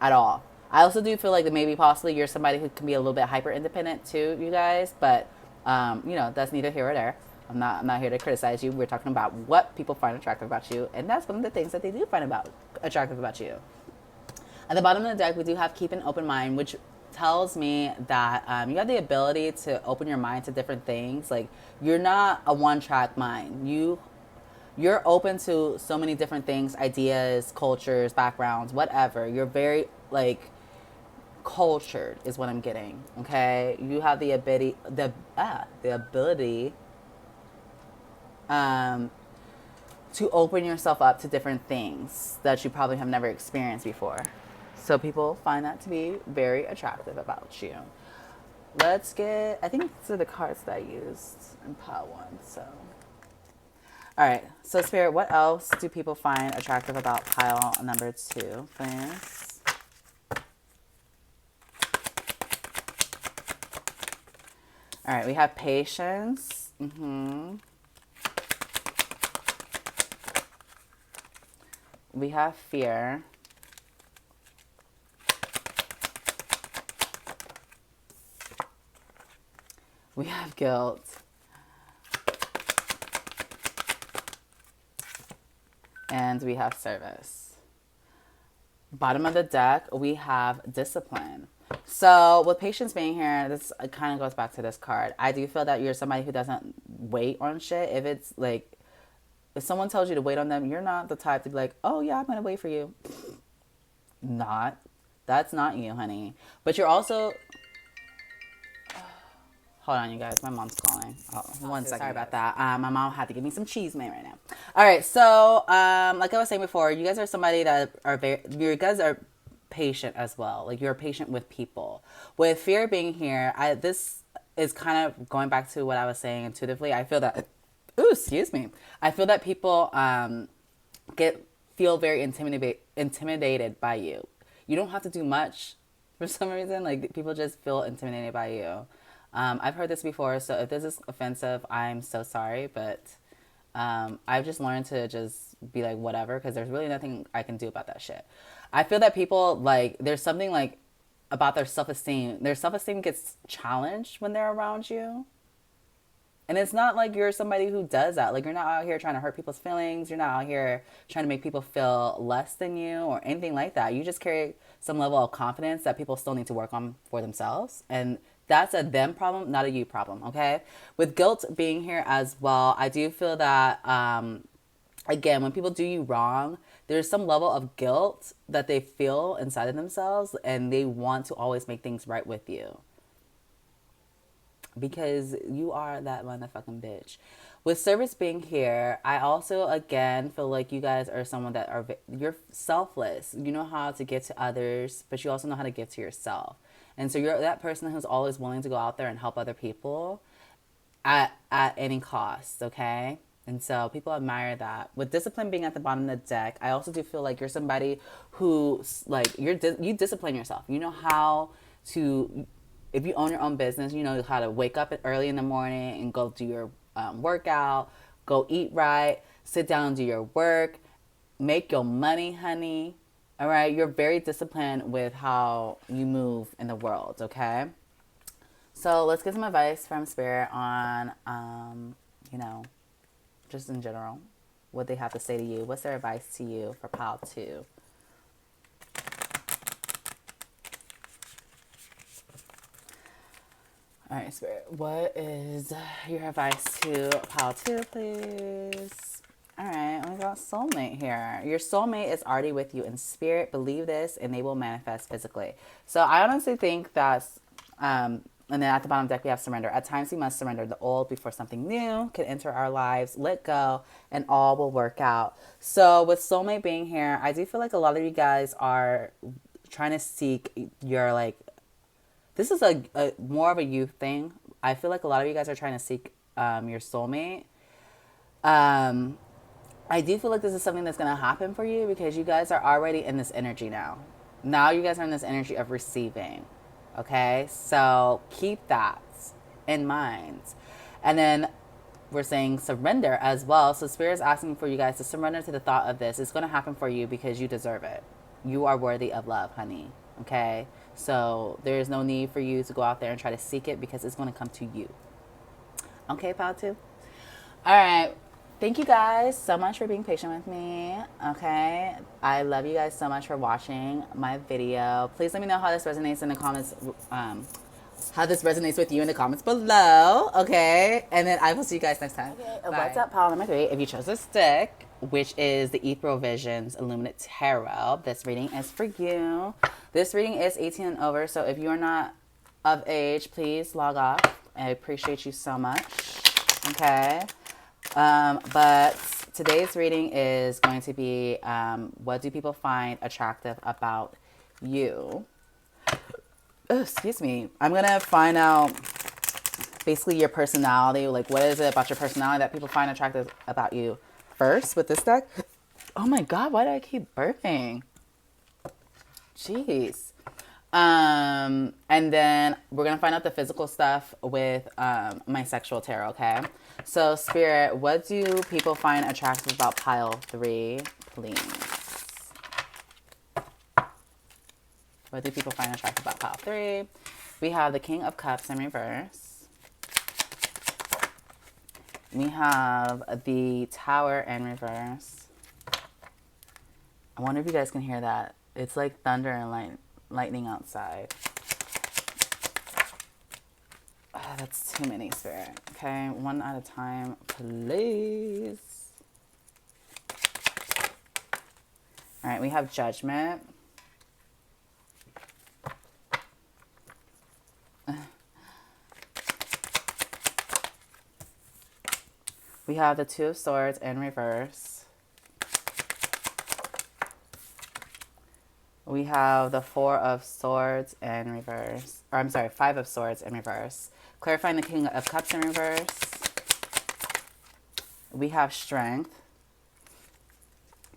at all. I also do feel like that maybe possibly you're somebody who can be a little bit hyper independent too, you guys. But you know, that's neither here or there. I'm not here to criticize you. We're talking about what people find attractive about you, and that's one of the things that they do find attractive about you. At the bottom of the deck, we do have Keep an Open Mind, which tells me that you have the ability to open your mind to different things. Like, you're not a one-track mind. You're open to so many different things, ideas, cultures, backgrounds, whatever. You're very, like, cultured is what I'm getting, okay? You have the ability, to open yourself up to different things that you probably have never experienced before. So people find that to be very attractive about you. Let's get, I think these are the cards that I used in pile 1. So, all right. So Spirit, what else do people find attractive about pile number 2, please? All right. We have patience. We have fear. We have guilt. And we have service. Bottom of the deck, we have discipline. So with patience being here, this kind of goes back to this card. I do feel that you're somebody who doesn't wait on shit. If it's like, if someone tells you to wait on them, you're not the type to be like, oh yeah, I'm going to wait for you. Not. That's not you, honey. But you're also... Hold on, you guys. My mom's calling. Oh, one second. Sorry about that. My mom had to give me some cheese man right now. All right. So, like I was saying before, you guys are somebody that are you guys are patient as well. Like you're patient with people. With fear being here, this is kind of going back to what I was saying intuitively. I feel that. Ooh, excuse me. I feel that people feel very intimidated by you. You don't have to do much for some reason. Like people just feel intimidated by you. I've heard this before, so if this is offensive, I'm so sorry, but I've just learned to just be like, whatever, because there's really nothing I can do about that shit. I feel that people, like, there's something, like, about their self-esteem. Their self-esteem gets challenged when they're around you. And it's not like you're somebody who does that. Like, you're not out here trying to hurt people's feelings. You're not out here trying to make people feel less than you or anything like that. You just carry some level of confidence that people still need to work on for themselves. And that's a them problem, not a you problem, okay? With guilt being here as well, I do feel that, again, when people do you wrong, there's some level of guilt that they feel inside of themselves, and they want to always make things right with you. Because you are that motherfucking bitch. With service being here, I also, again, feel like you guys are someone that you're selfless. You know how to give to others, but you also know how to give to yourself. And so you're that person who's always willing to go out there and help other people at any cost, okay? And so people admire that. With discipline being at the bottom of the deck, I also do feel like you're somebody who, like, you discipline yourself. You know how to, if you own your own business, you know how to wake up early in the morning and go do your workout, go eat right, sit down and do your work, make your money, honey. All right, you're very disciplined with how you move in the world, okay? So let's get some advice from Spirit on, you know, just in general, what they have to say to you. What's their advice to you for Palo 2? All right, Spirit, what is your advice to Palo 2, please? All right, we got soulmate here. Your soulmate is already with you in spirit. Believe this, and they will manifest physically. So I honestly think that's, and then at the bottom of the deck, we have surrender. At times, we must surrender the old before something new can enter our lives. Let go, and all will work out. So with soulmate being here, I do feel like a lot of you guys are trying to seek your, like, this is a more of a youth thing. I feel like a lot of you guys are trying to seek your soulmate. I do feel like this is something that's going to happen for you because you guys are already in this energy now. Now you guys are in this energy of receiving. Okay? So keep that in mind. And then we're saying surrender as well. So Spirit is asking for you guys to surrender to the thought of this. It's going to happen for you because you deserve it. You are worthy of love, honey. Okay? So there is no need for you to go out there and try to seek it because it's going to come to you. Okay, Palo 2? All right. Thank you guys so much for being patient with me, okay? I love you guys so much for watching my video. Please let me know how this resonates in the comments, how this resonates with you in the comments below, okay? And then I will see you guys next time. Okay, what's up, Palo number 3? If you chose this deck, which is the Ethereal Visions Illuminate Tarot, this reading is for you. This reading is 18 and over, so if you're not of age, please log off. I appreciate you so much, okay? But today's reading is going to be, what do people find attractive about you? Oh, excuse me. I'm going to find out basically your personality. Like, what is it about your personality that people find attractive about you first with this deck? Oh my God, why do I keep burping? Jeez. And then we're going to find out the physical stuff with my sexual tarot, okay? So, Spirit, what do people find attractive about pile 3, please? What do people find attractive about pile 3? We have the King of Cups in reverse. We have the Tower in reverse. I wonder if you guys can hear that. It's like thunder and lightning outside. That's too many, Spirit. Okay, one at a time, please. All right, we have Judgment. We have the Two of Swords in reverse. We have the Four of Swords in reverse. Or I'm sorry, Five of Swords in reverse. Clarifying the King of Cups in reverse. We have Strength.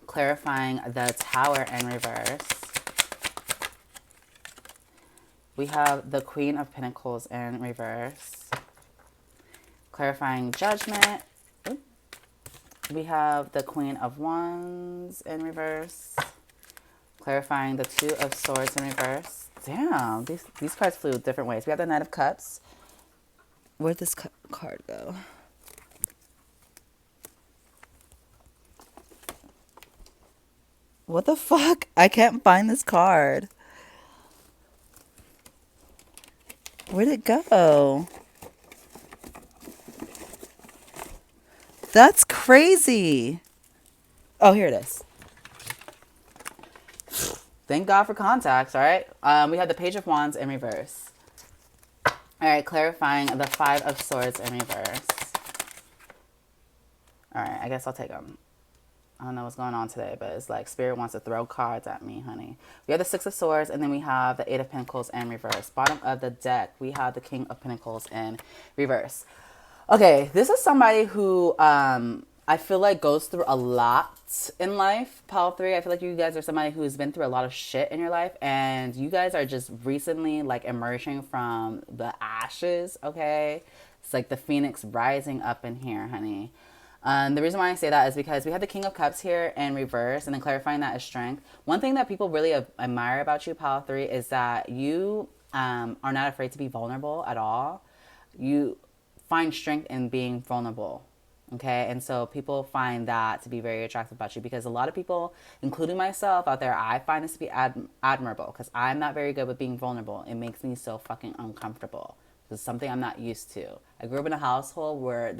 Clarifying the Tower in reverse. We have the Queen of Pentacles in reverse. Clarifying Judgment. We have the Queen of Wands in reverse. Clarifying the Two of Swords in reverse. Damn, these cards flew different ways. We have the Knight of Cups. Where'd this card go? What the fuck? I can't find this card. Where'd it go? That's crazy. Oh, here it is. Thank God for contacts, all right? We have the Page of Wands in reverse. All right, clarifying the Five of Swords in reverse. All right, I guess I'll take them. I don't know what's going on today, but it's like Spirit wants to throw cards at me, honey. We have the Six of Swords, and then we have the Eight of Pentacles in reverse. Bottom of the deck, we have the King of Pentacles in reverse. Okay, this is somebody who I feel like goes through a lot in life. Palo 3, I feel like you guys are somebody who's been through a lot of shit in your life, and you guys are just recently like emerging from the ashes, okay? It's like the phoenix rising up in here, honey. The reason why I say that is because we have the King of Cups here in reverse, and then clarifying that as strength. One thing that people really admire about you, Palo 3, is that you are not afraid to be vulnerable at all. You find strength in being vulnerable, okay? And so people find that to be very attractive about you, because a lot of people, including myself out there, I find this to be admirable, because I'm not very good with being vulnerable. It makes me so fucking uncomfortable. It's something I'm not used to. I grew up in a household where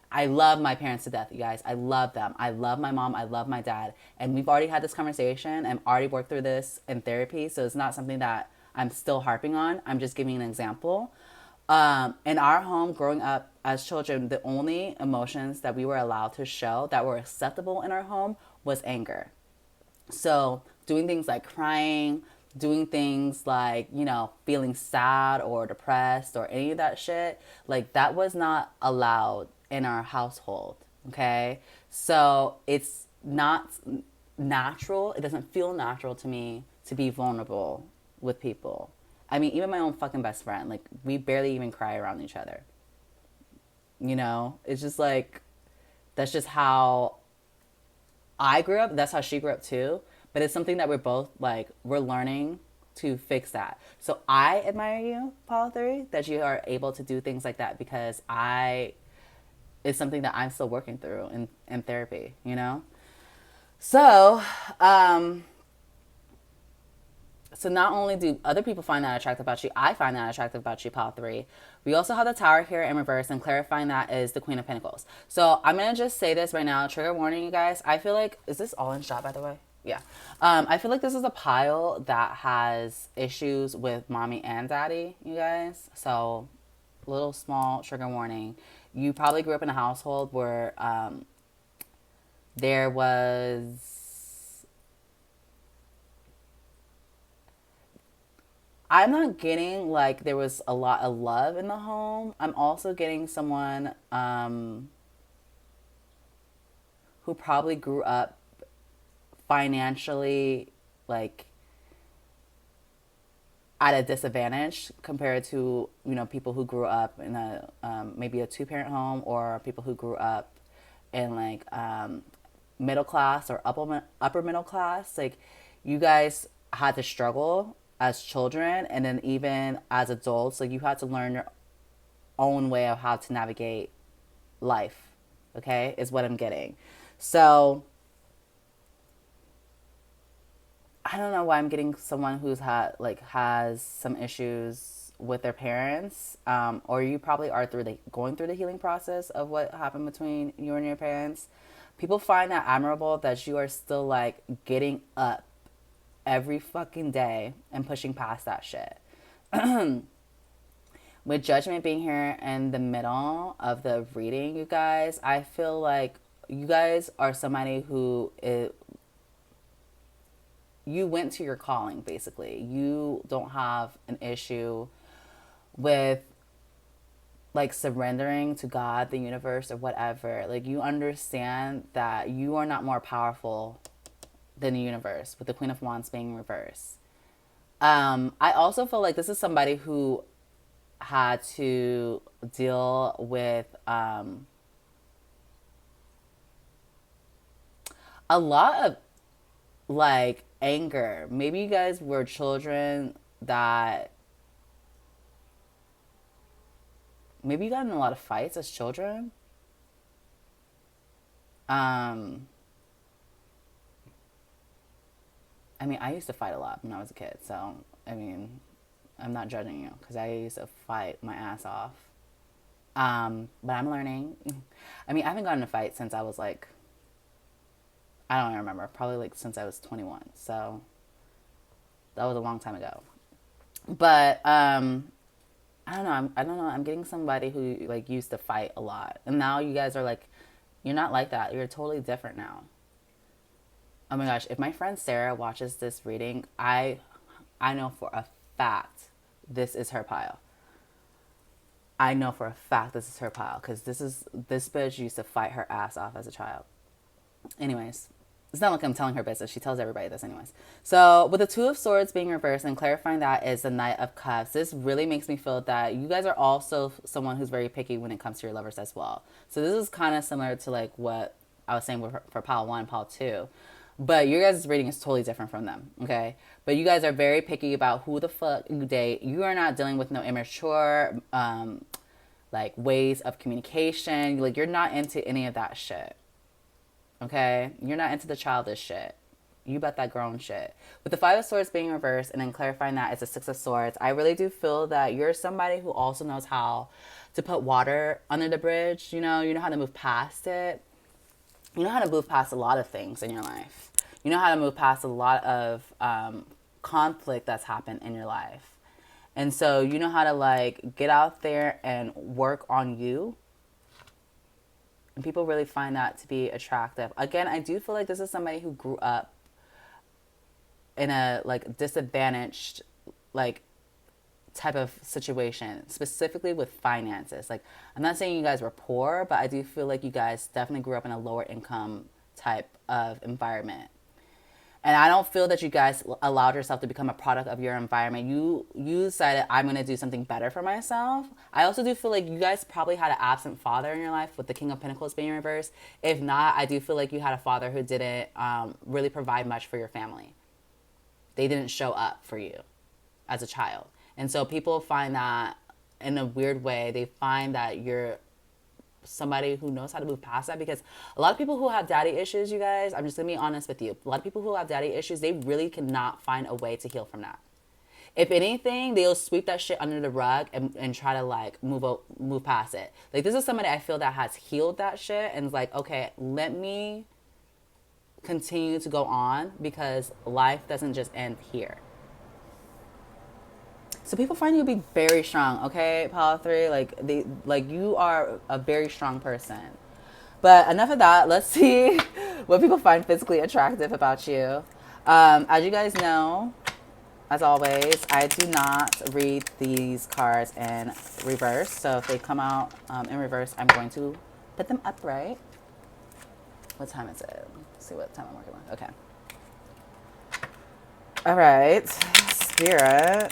I love my parents to death, you guys. I love them. I love my mom. I love my dad. And we've already had this conversation and already worked through this in therapy. So it's not something that I'm still harping on. I'm just giving an example. In our home, growing up as children, the only emotions that we were allowed to show that were acceptable in our home was anger. So doing things like crying, doing things like, feeling sad or depressed or any of that shit, like that was not allowed in our household, okay? So it's not natural. It doesn't feel natural to me to be vulnerable with people. I mean, even my own fucking best friend, like we barely even cry around each other. It's just like, that's just how I grew up. That's how she grew up too. But it's something that we're both like, we're learning to fix that. So I admire you, Palo 3, that you are able to do things like that, because it's something that I'm still working through in therapy, So, so not only do other people find that attractive about you, I find that attractive about you, Palo 3. We also have the Tower here in reverse, and clarifying that is the Queen of Pentacles. So I'm going to just say this right now. Trigger warning, you guys. I feel like, is this all in shot, by the way? Yeah. I feel like this is a pile that has issues with mommy and daddy, you guys. So little small trigger warning. You probably grew up in a household where there was... I'm not getting like there was a lot of love in the home. I'm also getting someone who probably grew up financially like at a disadvantage compared to people who grew up in a maybe a two-parent home, or people who grew up in like middle class or upper middle class. Like, you guys had to struggle as children, and then even as adults, like you had to learn your own way of how to navigate life, okay, is what I'm getting. So I don't know why I'm getting someone who's has some issues with their parents, or you probably are going through the healing process of what happened between you and your parents. People find that admirable that you are still like getting up every fucking day and pushing past that shit. With Judgment being here in the middle of the reading, you guys, I feel like you guys are somebody who you went to your calling, basically. You don't have an issue with like surrendering to God, the universe, or whatever. Like, you understand that you are not more powerful than the universe, with the Queen of Wands being reversed. I also feel like this is somebody who had to deal with a lot of like anger. Maybe you guys were children that maybe you got in a lot of fights as children. I mean, I used to fight a lot when I was a kid, so I mean, I'm not judging you because I used to fight my ass off. But I'm learning. I mean, I haven't gotten in a fight since I was like, I don't even remember, probably like since I was 21. So that was a long time ago. But I don't know. I don't know. I'm getting somebody who like used to fight a lot, and now you guys are like, you're not like that. You're totally different now. Oh my gosh! If my friend Sarah watches this reading, I know for a fact this is her pile. I know for a fact this is her pile because this bitch used to fight her ass off as a child. Anyways, it's not like I'm telling her business. She tells everybody this anyways. So with the Two of Swords being reversed and clarifying that is the Knight of Cups, this really makes me feel that you guys are also someone who's very picky when it comes to your lovers as well. So this is kind of similar to like what I was saying for Palo 1 and Palo 2. But your guys' reading is totally different from them, okay? But you guys are very picky about who the fuck you date. You are not dealing with no immature, like, ways of communication. Like, you're not into any of that shit, okay? You're not into the childish shit. You bet that grown shit. With the Five of Swords being reversed and then clarifying that it's a Six of Swords, I really do feel that you're somebody who also knows how to put water under the bridge. You know how to move past it. You know how to move past a lot of things in your life. You know how to move past a lot of conflict that's happened in your life. And so you know how to like get out there and work on you. And people really find that to be attractive. Again, I do feel like this is somebody who grew up in a like disadvantaged like type of situation, specifically with finances. Like, I'm not saying you guys were poor, but I do feel like you guys definitely grew up in a lower income type of environment. And I don't feel that you guys allowed yourself to become a product of your environment. You decided, I'm going to do something better for myself. I also do feel like you guys probably had an absent father in your life with the King of Pentacles being reversed. If not, I do feel like you had a father who didn't really provide much for your family. They didn't show up for you as a child. And so people find that in a weird way, they find that you're somebody who knows how to move past that, because a lot of people who have daddy issues, you guys, I'm just gonna be honest with you, a lot of people who have daddy issues, they really cannot find a way to heal from that. If anything, they'll sweep that shit under the rug and try to like move past it. Like, this is somebody I feel that has healed that shit and is like, okay, let me continue to go on because life doesn't just end here. So people find you to be very strong, okay, Palo 3? Like you are a very strong person. But enough of that. Let's see what people find physically attractive about you. As you guys know, as always, I do not read these cards in reverse. So if they come out in reverse, I'm going to put them upright. What time is it? Let's see what time I'm working with. Okay. All right. Spirit.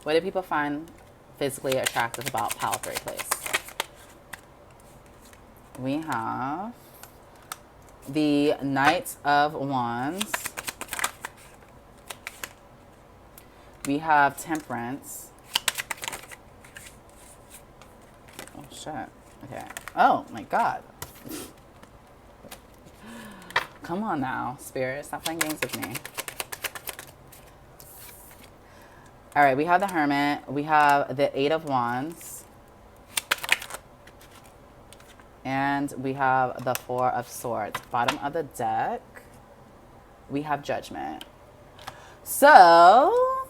What do people find physically attractive about Palo 3, please? We have the Knight of Wands. We have Temperance. Oh, shit. Okay. Oh, my God. Come on now, Spirit. Stop playing games with me. All right, we have the Hermit. We have the Eight of Wands. And we have the Four of Swords. Bottom of the deck, we have Judgment. So,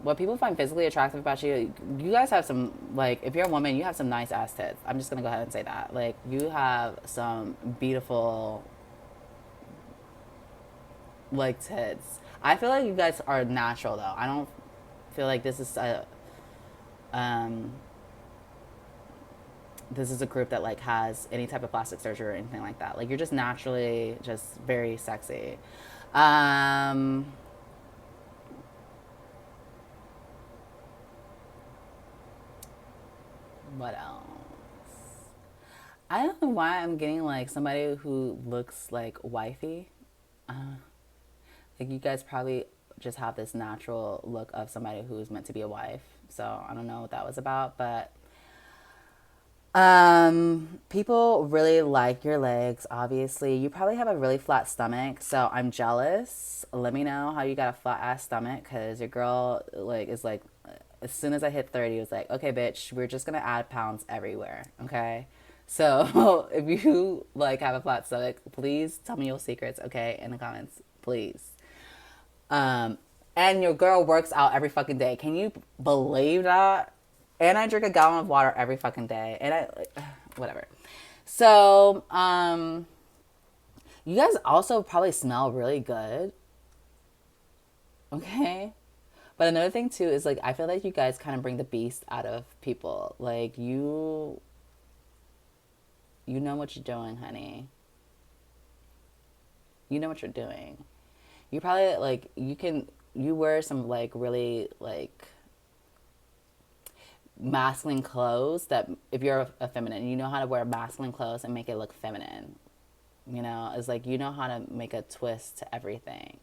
what people find physically attractive about you, you guys have some, like, if you're a woman, you have some nice ass tits. I'm just going to go ahead and say that. Like, you have some beautiful, like, tits. I feel like you guys are natural, though. I don't feel like this is a, this is a group that, like, has any type of plastic surgery or anything like that. Like, you're just naturally just very sexy. What else? I don't know why I'm getting, like, somebody who looks, like, wifey. Like, you guys probably just have this natural look of somebody who's meant to be a wife. So, I don't know what that was about, but people really like your legs, obviously. You probably have a really flat stomach, so I'm jealous. Let me know how you got a flat ass stomach, because your girl, like, is like, as soon as I hit 30, it was like, okay, bitch, we're just gonna add pounds everywhere, okay? So if you, like, have a flat stomach, please tell me your secrets, okay, in the comments, please. And your girl works out every fucking day. Can you believe that? And I drink a gallon of water every fucking day. And I, like, whatever. So, you guys also probably smell really good. Okay? But another thing, too, is, like, I feel like you guys kind of bring the beast out of people. Like, you know what you're doing, honey. You know what you're doing. You probably, like, you wear some, like, really, like, masculine clothes that, if you're a feminine, you know how to wear masculine clothes and make it look feminine. You know, it's like, you know how to make a twist to everything.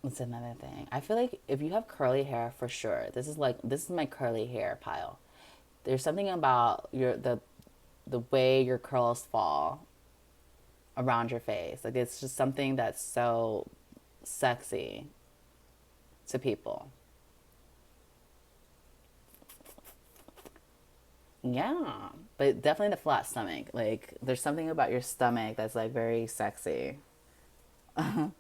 What's another thing? I feel like if you have curly hair, for sure, this is my curly hair pile. There's something about the way your curls fall around your face. Like, it's just something that's so sexy to people. Yeah, but definitely the flat stomach. Like, there's something about your stomach that's, like, very sexy. And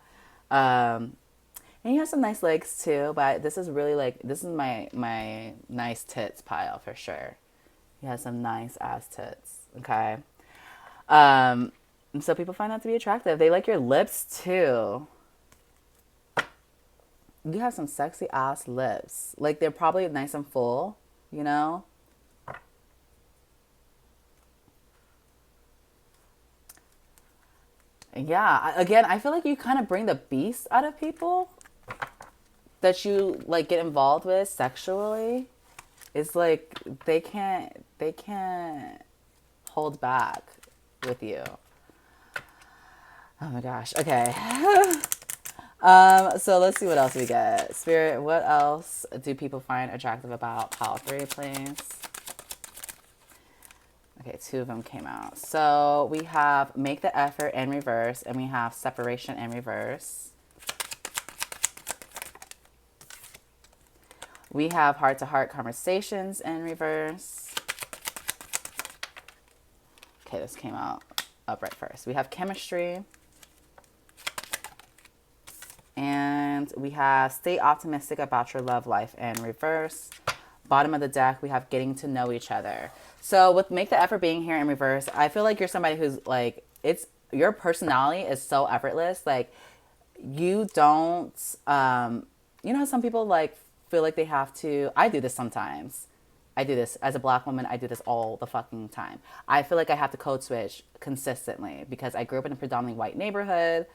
you have some nice legs too, but this is really, like, this is my nice tits pile for sure. You have some nice ass tits, okay? And so people find that to be attractive. They like your lips too. You have some sexy ass lips. Like, they're probably nice and full, you know? Yeah, again, I feel like you kind of bring the beast out of people that you, like, get involved with sexually. It's like they can't hold back with you. Oh my gosh. Okay. So let's see what else we get. Spirit, what else do people find attractive about Palo 3, please? Okay, 2 of them came out. So we have make the effort in reverse, and we have separation in reverse. We have heart-to-heart conversations in reverse. Okay, this came out upright first. We have chemistry. And we have stay optimistic about your love life in reverse. Bottom of the deck, we have getting to know each other. So with make the effort being here in reverse, I feel like you're somebody who's, like, it's, your personality is so effortless. Like, you don't, you know, some people, like, feel like they have to, I do this sometimes. I do this as a black woman. I do this all the fucking time. I feel like I have to code switch consistently because I grew up in a predominantly white neighborhood.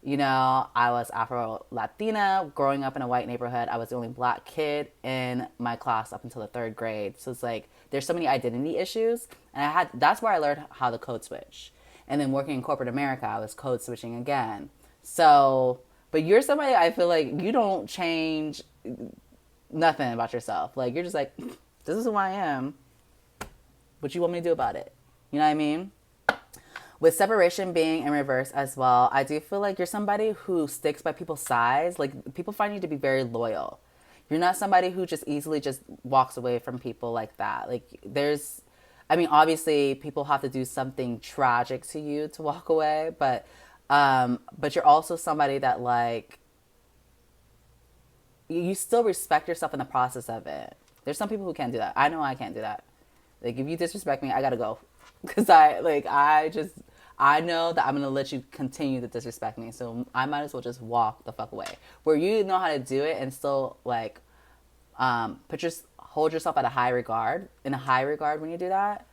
You know, I was Afro-Latina growing up in a white neighborhood. I was the only black kid in my class up until the 3rd grade. So it's like, there's so many identity issues. And that's where I learned how to code switch. And then working in corporate America, I was code switching again. So, but you're somebody, I feel like you don't change nothing about yourself. Like, you're just like, this is who I am. What you want me to do about it? You know what I mean? With separation being in reverse as well, I do feel like you're somebody who sticks by people's sides. Like, people find you to be very loyal. You're not somebody who just easily just walks away from people like that. Like, I mean, obviously people have to do something tragic to you to walk away, but you're also somebody that, like, you still respect yourself in the process of it. There's some people who can't do that. I know I can't do that. Like, if you disrespect me, I gotta go. Because I know that I'm going to let you continue to disrespect me. So I might as well just walk the fuck away. Where you know how to do it and still, like, hold yourself at a high regard, in a high regard when you do that.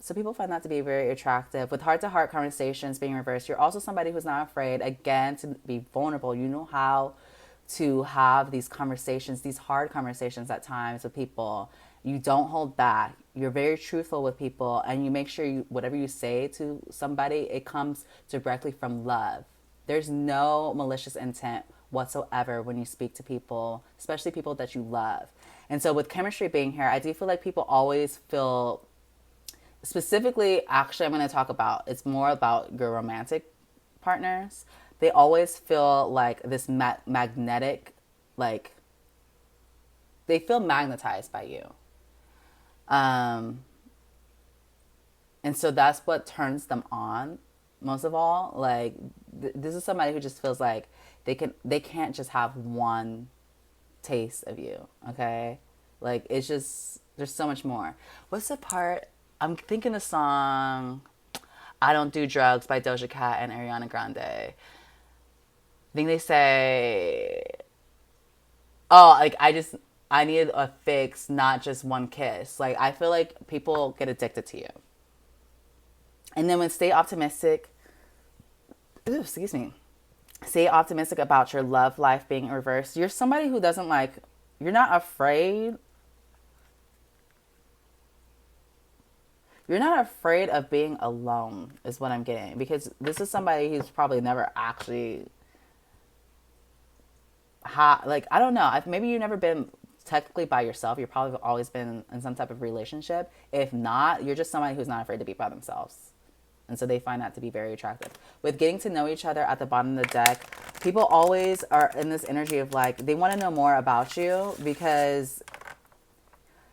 So people find that to be very attractive. With heart-to-heart conversations being reversed, you're also somebody who's not afraid, again, to be vulnerable. You know how to have these conversations, these hard conversations at times with people. You don't hold back. You're very truthful with people, and you make sure whatever you say to somebody, it comes directly from love. There's no malicious intent whatsoever when you speak to people, especially people that you love. And so with chemistry being here, I do feel like people always feel, specifically, actually, I'm going to talk about, it's more about your romantic partners. They always feel like this magnetic, like, they feel magnetized by you. And so that's what turns them on most of all. Like, this is somebody who just feels like they can't just have one taste of you. Okay. Like, it's just, there's so much more. What's the part? I'm thinking the song I Don't Do Drugs by Doja Cat and Ariana Grande. I think they say, oh, like, I need a fix, not just one kiss. Like, I feel like people get addicted to you. And then when stay optimistic, stay optimistic about your love life being reversed. You're somebody who doesn't, like, you're not afraid. You're not afraid of being alone is what I'm getting. Because this is somebody who's probably never actually, like, I don't know. Maybe you've never been technically by yourself. You've probably always been in some type of relationship. If not, you're just somebody who's not afraid to be by themselves. And so they find that to be very attractive. With getting to know each other at the bottom of the deck, people always are in this energy of, like, they want to know more about you because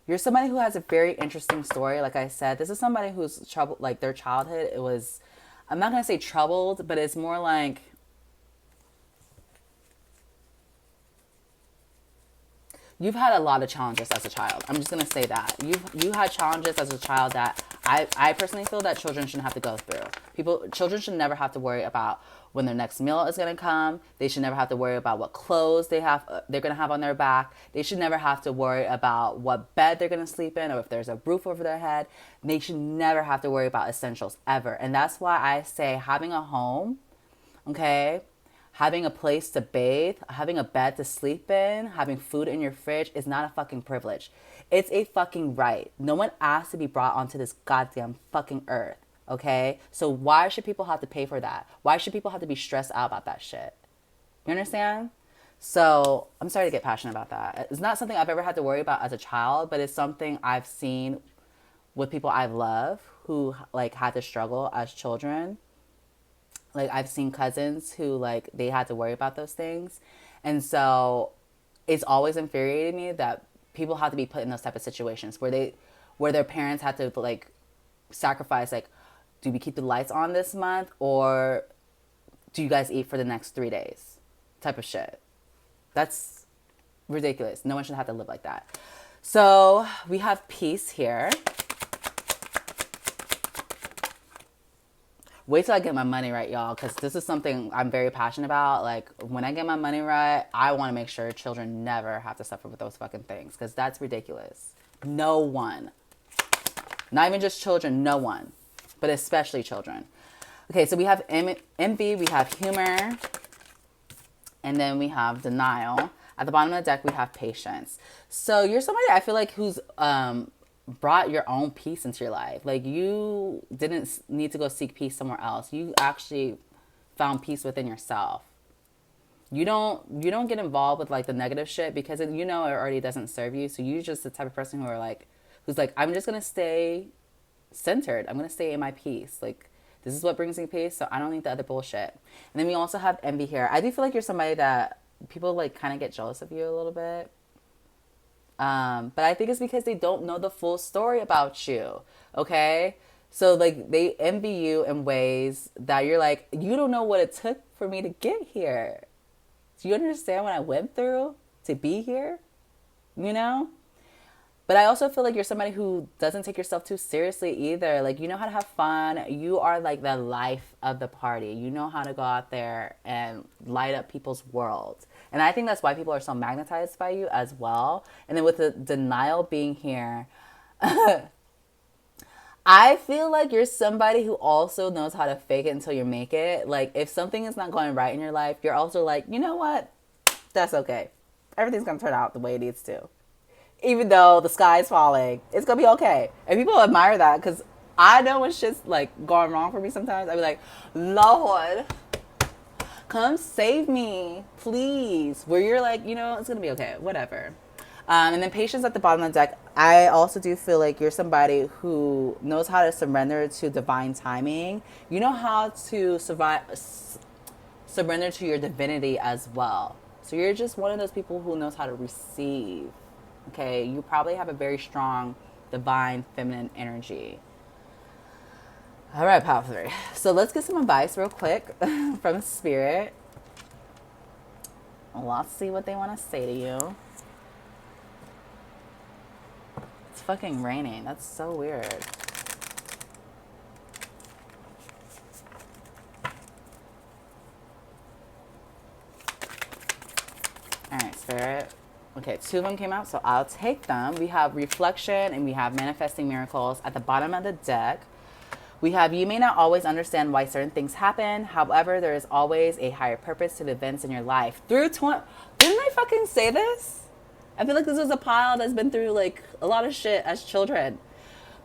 you're somebody who has a very interesting story. Like I said, this is somebody who's troubled, like, their childhood, it was, I'm not going to say troubled, but it's more like, you've had a lot of challenges as a child. I'm just going to say that. You had challenges as a child that I personally feel that children shouldn't have to go through. Children should never have to worry about when their next meal is going to come. They should never have to worry about what clothes they're going to have on their back. They should never have to worry about what bed they're going to sleep in or if there's a roof over their head. They should never have to worry about essentials ever. And that's why I say having a home, okay, having a place to bathe, having a bed to sleep in, having food in your fridge is not a fucking privilege. It's a fucking right. No one asked to be brought onto this goddamn fucking earth, okay? So why should people have to pay for that? Why should people have to be stressed out about that shit? You understand? So I'm sorry to get passionate about that. It's not something I've ever had to worry about as a child, but it's something I've seen with people I love who, like, had to struggle as children. Like, I've seen cousins who, like, they had to worry about those things. And so it's always infuriated me that people have to be put in those type of situations where their parents had to, like, sacrifice, like, do we keep the lights on this month or do you guys eat for the next 3 days type of shit. That's ridiculous. No one should have to live like that. So we have peace here. Wait till I get my money right, y'all, because this is something I'm very passionate about. Like, when I get my money right, I want to make sure children never have to suffer with those fucking things, because that's ridiculous. No one. Not even just children, no one. But especially children. Okay, so we have envy, we have humor, and then we have denial. At the bottom of the deck, we have patience. So you're somebody I feel like who's brought your own peace into your life. Like, you didn't need to go seek peace somewhere else. You actually found peace within yourself. You don't get involved with, like, the negative shit because you know it already doesn't serve you. So you're just the type of person who's like, I'm just going to stay centered. I'm going to stay in my peace. Like, this is what brings me peace, so I don't need the other bullshit. And then we also have envy here. I do feel like you're somebody that people like kind of get jealous of you a little bit. But I think it's because they don't know the full story about you. Okay? So like they envy you in ways that you're like, you don't know what it took for me to get here. Do you understand what I went through to be here? You know? But I also feel like you're somebody who doesn't take yourself too seriously either. Like, you know how to have fun. You are like the life of the party. You know how to go out there and light up people's worlds. And I think that's why people are so magnetized by you as well. And then with the denial being here, I feel like you're somebody who also knows how to fake it until you make it. Like, if something is not going right in your life, you're also like, you know what? That's okay. Everything's going to turn out the way it needs to. Even though the sky is falling, it's going to be okay. And people admire that because I know when shit's like going wrong for me sometimes. I be like, Lord, come save me, please. Where you're like, you know, it's going to be okay, whatever. And then patience at the bottom of the deck. I also do feel like you're somebody who knows how to surrender to divine timing. You know how to surrender to your divinity as well. So you're just one of those people who knows how to receive. Okay, you probably have a very strong divine feminine energy. All right, Palo 3. So let's get some advice real quick from Spirit. Let's see what they want to say to you. It's fucking raining. That's so weird. All right, Spirit. Okay, 2 of them came out, so I'll take them. We have reflection and we have manifesting miracles at the bottom of the deck. We have, you may not always understand why certain things happen. However, there is always a higher purpose to the events in your life. Didn't I fucking say this? I feel like this was a pile that's been through like a lot of shit as children.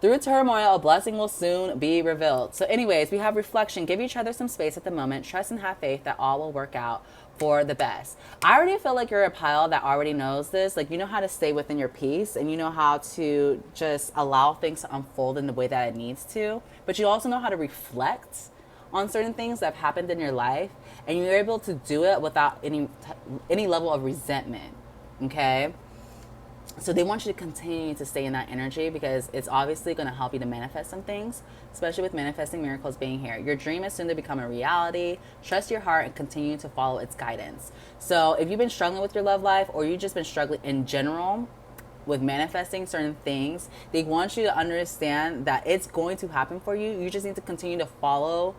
Through turmoil, a blessing will soon be revealed. So anyways, we have reflection. Give each other some space at the moment. Trust and have faith that all will work out for the best. I already feel like you're a pile that already knows this. Like, you know how to stay within your peace and you know how to just allow things to unfold in the way that it needs to. But you also know how to reflect on certain things that have happened in your life. And you're able to do it without any level of resentment. Okay? So they want you to continue to stay in that energy because it's obviously going to help you to manifest some things, especially with manifesting miracles being here. Your dream is soon to become a reality. Trust your heart and continue to follow its guidance. So if you've been struggling with your love life or you've just been struggling in general with manifesting certain things, they want you to understand that it's going to happen for you. You just need to continue to follow,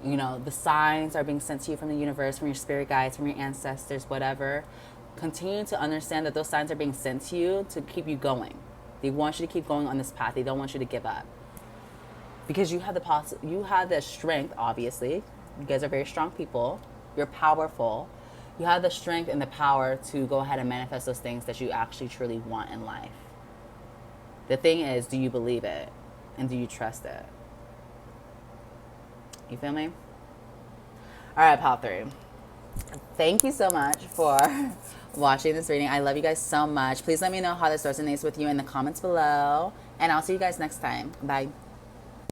you know, the signs are being sent to you from the universe, from your spirit guides, from your ancestors, whatever. Continue to understand that those signs are being sent to you to keep you going. They want you to keep going on this path. They don't want you to give up. Because you have the strength, obviously. You guys are very strong people. You're powerful. You have the strength and the power to go ahead and manifest those things that you actually truly want in life. The thing is, do you believe it? And do you trust it? You feel me? All right, Palo 3. Thank you so much for watching this reading. I love you guys so much. Please let me know how this resonates with you in the comments below. And I'll see you guys next time. Bye.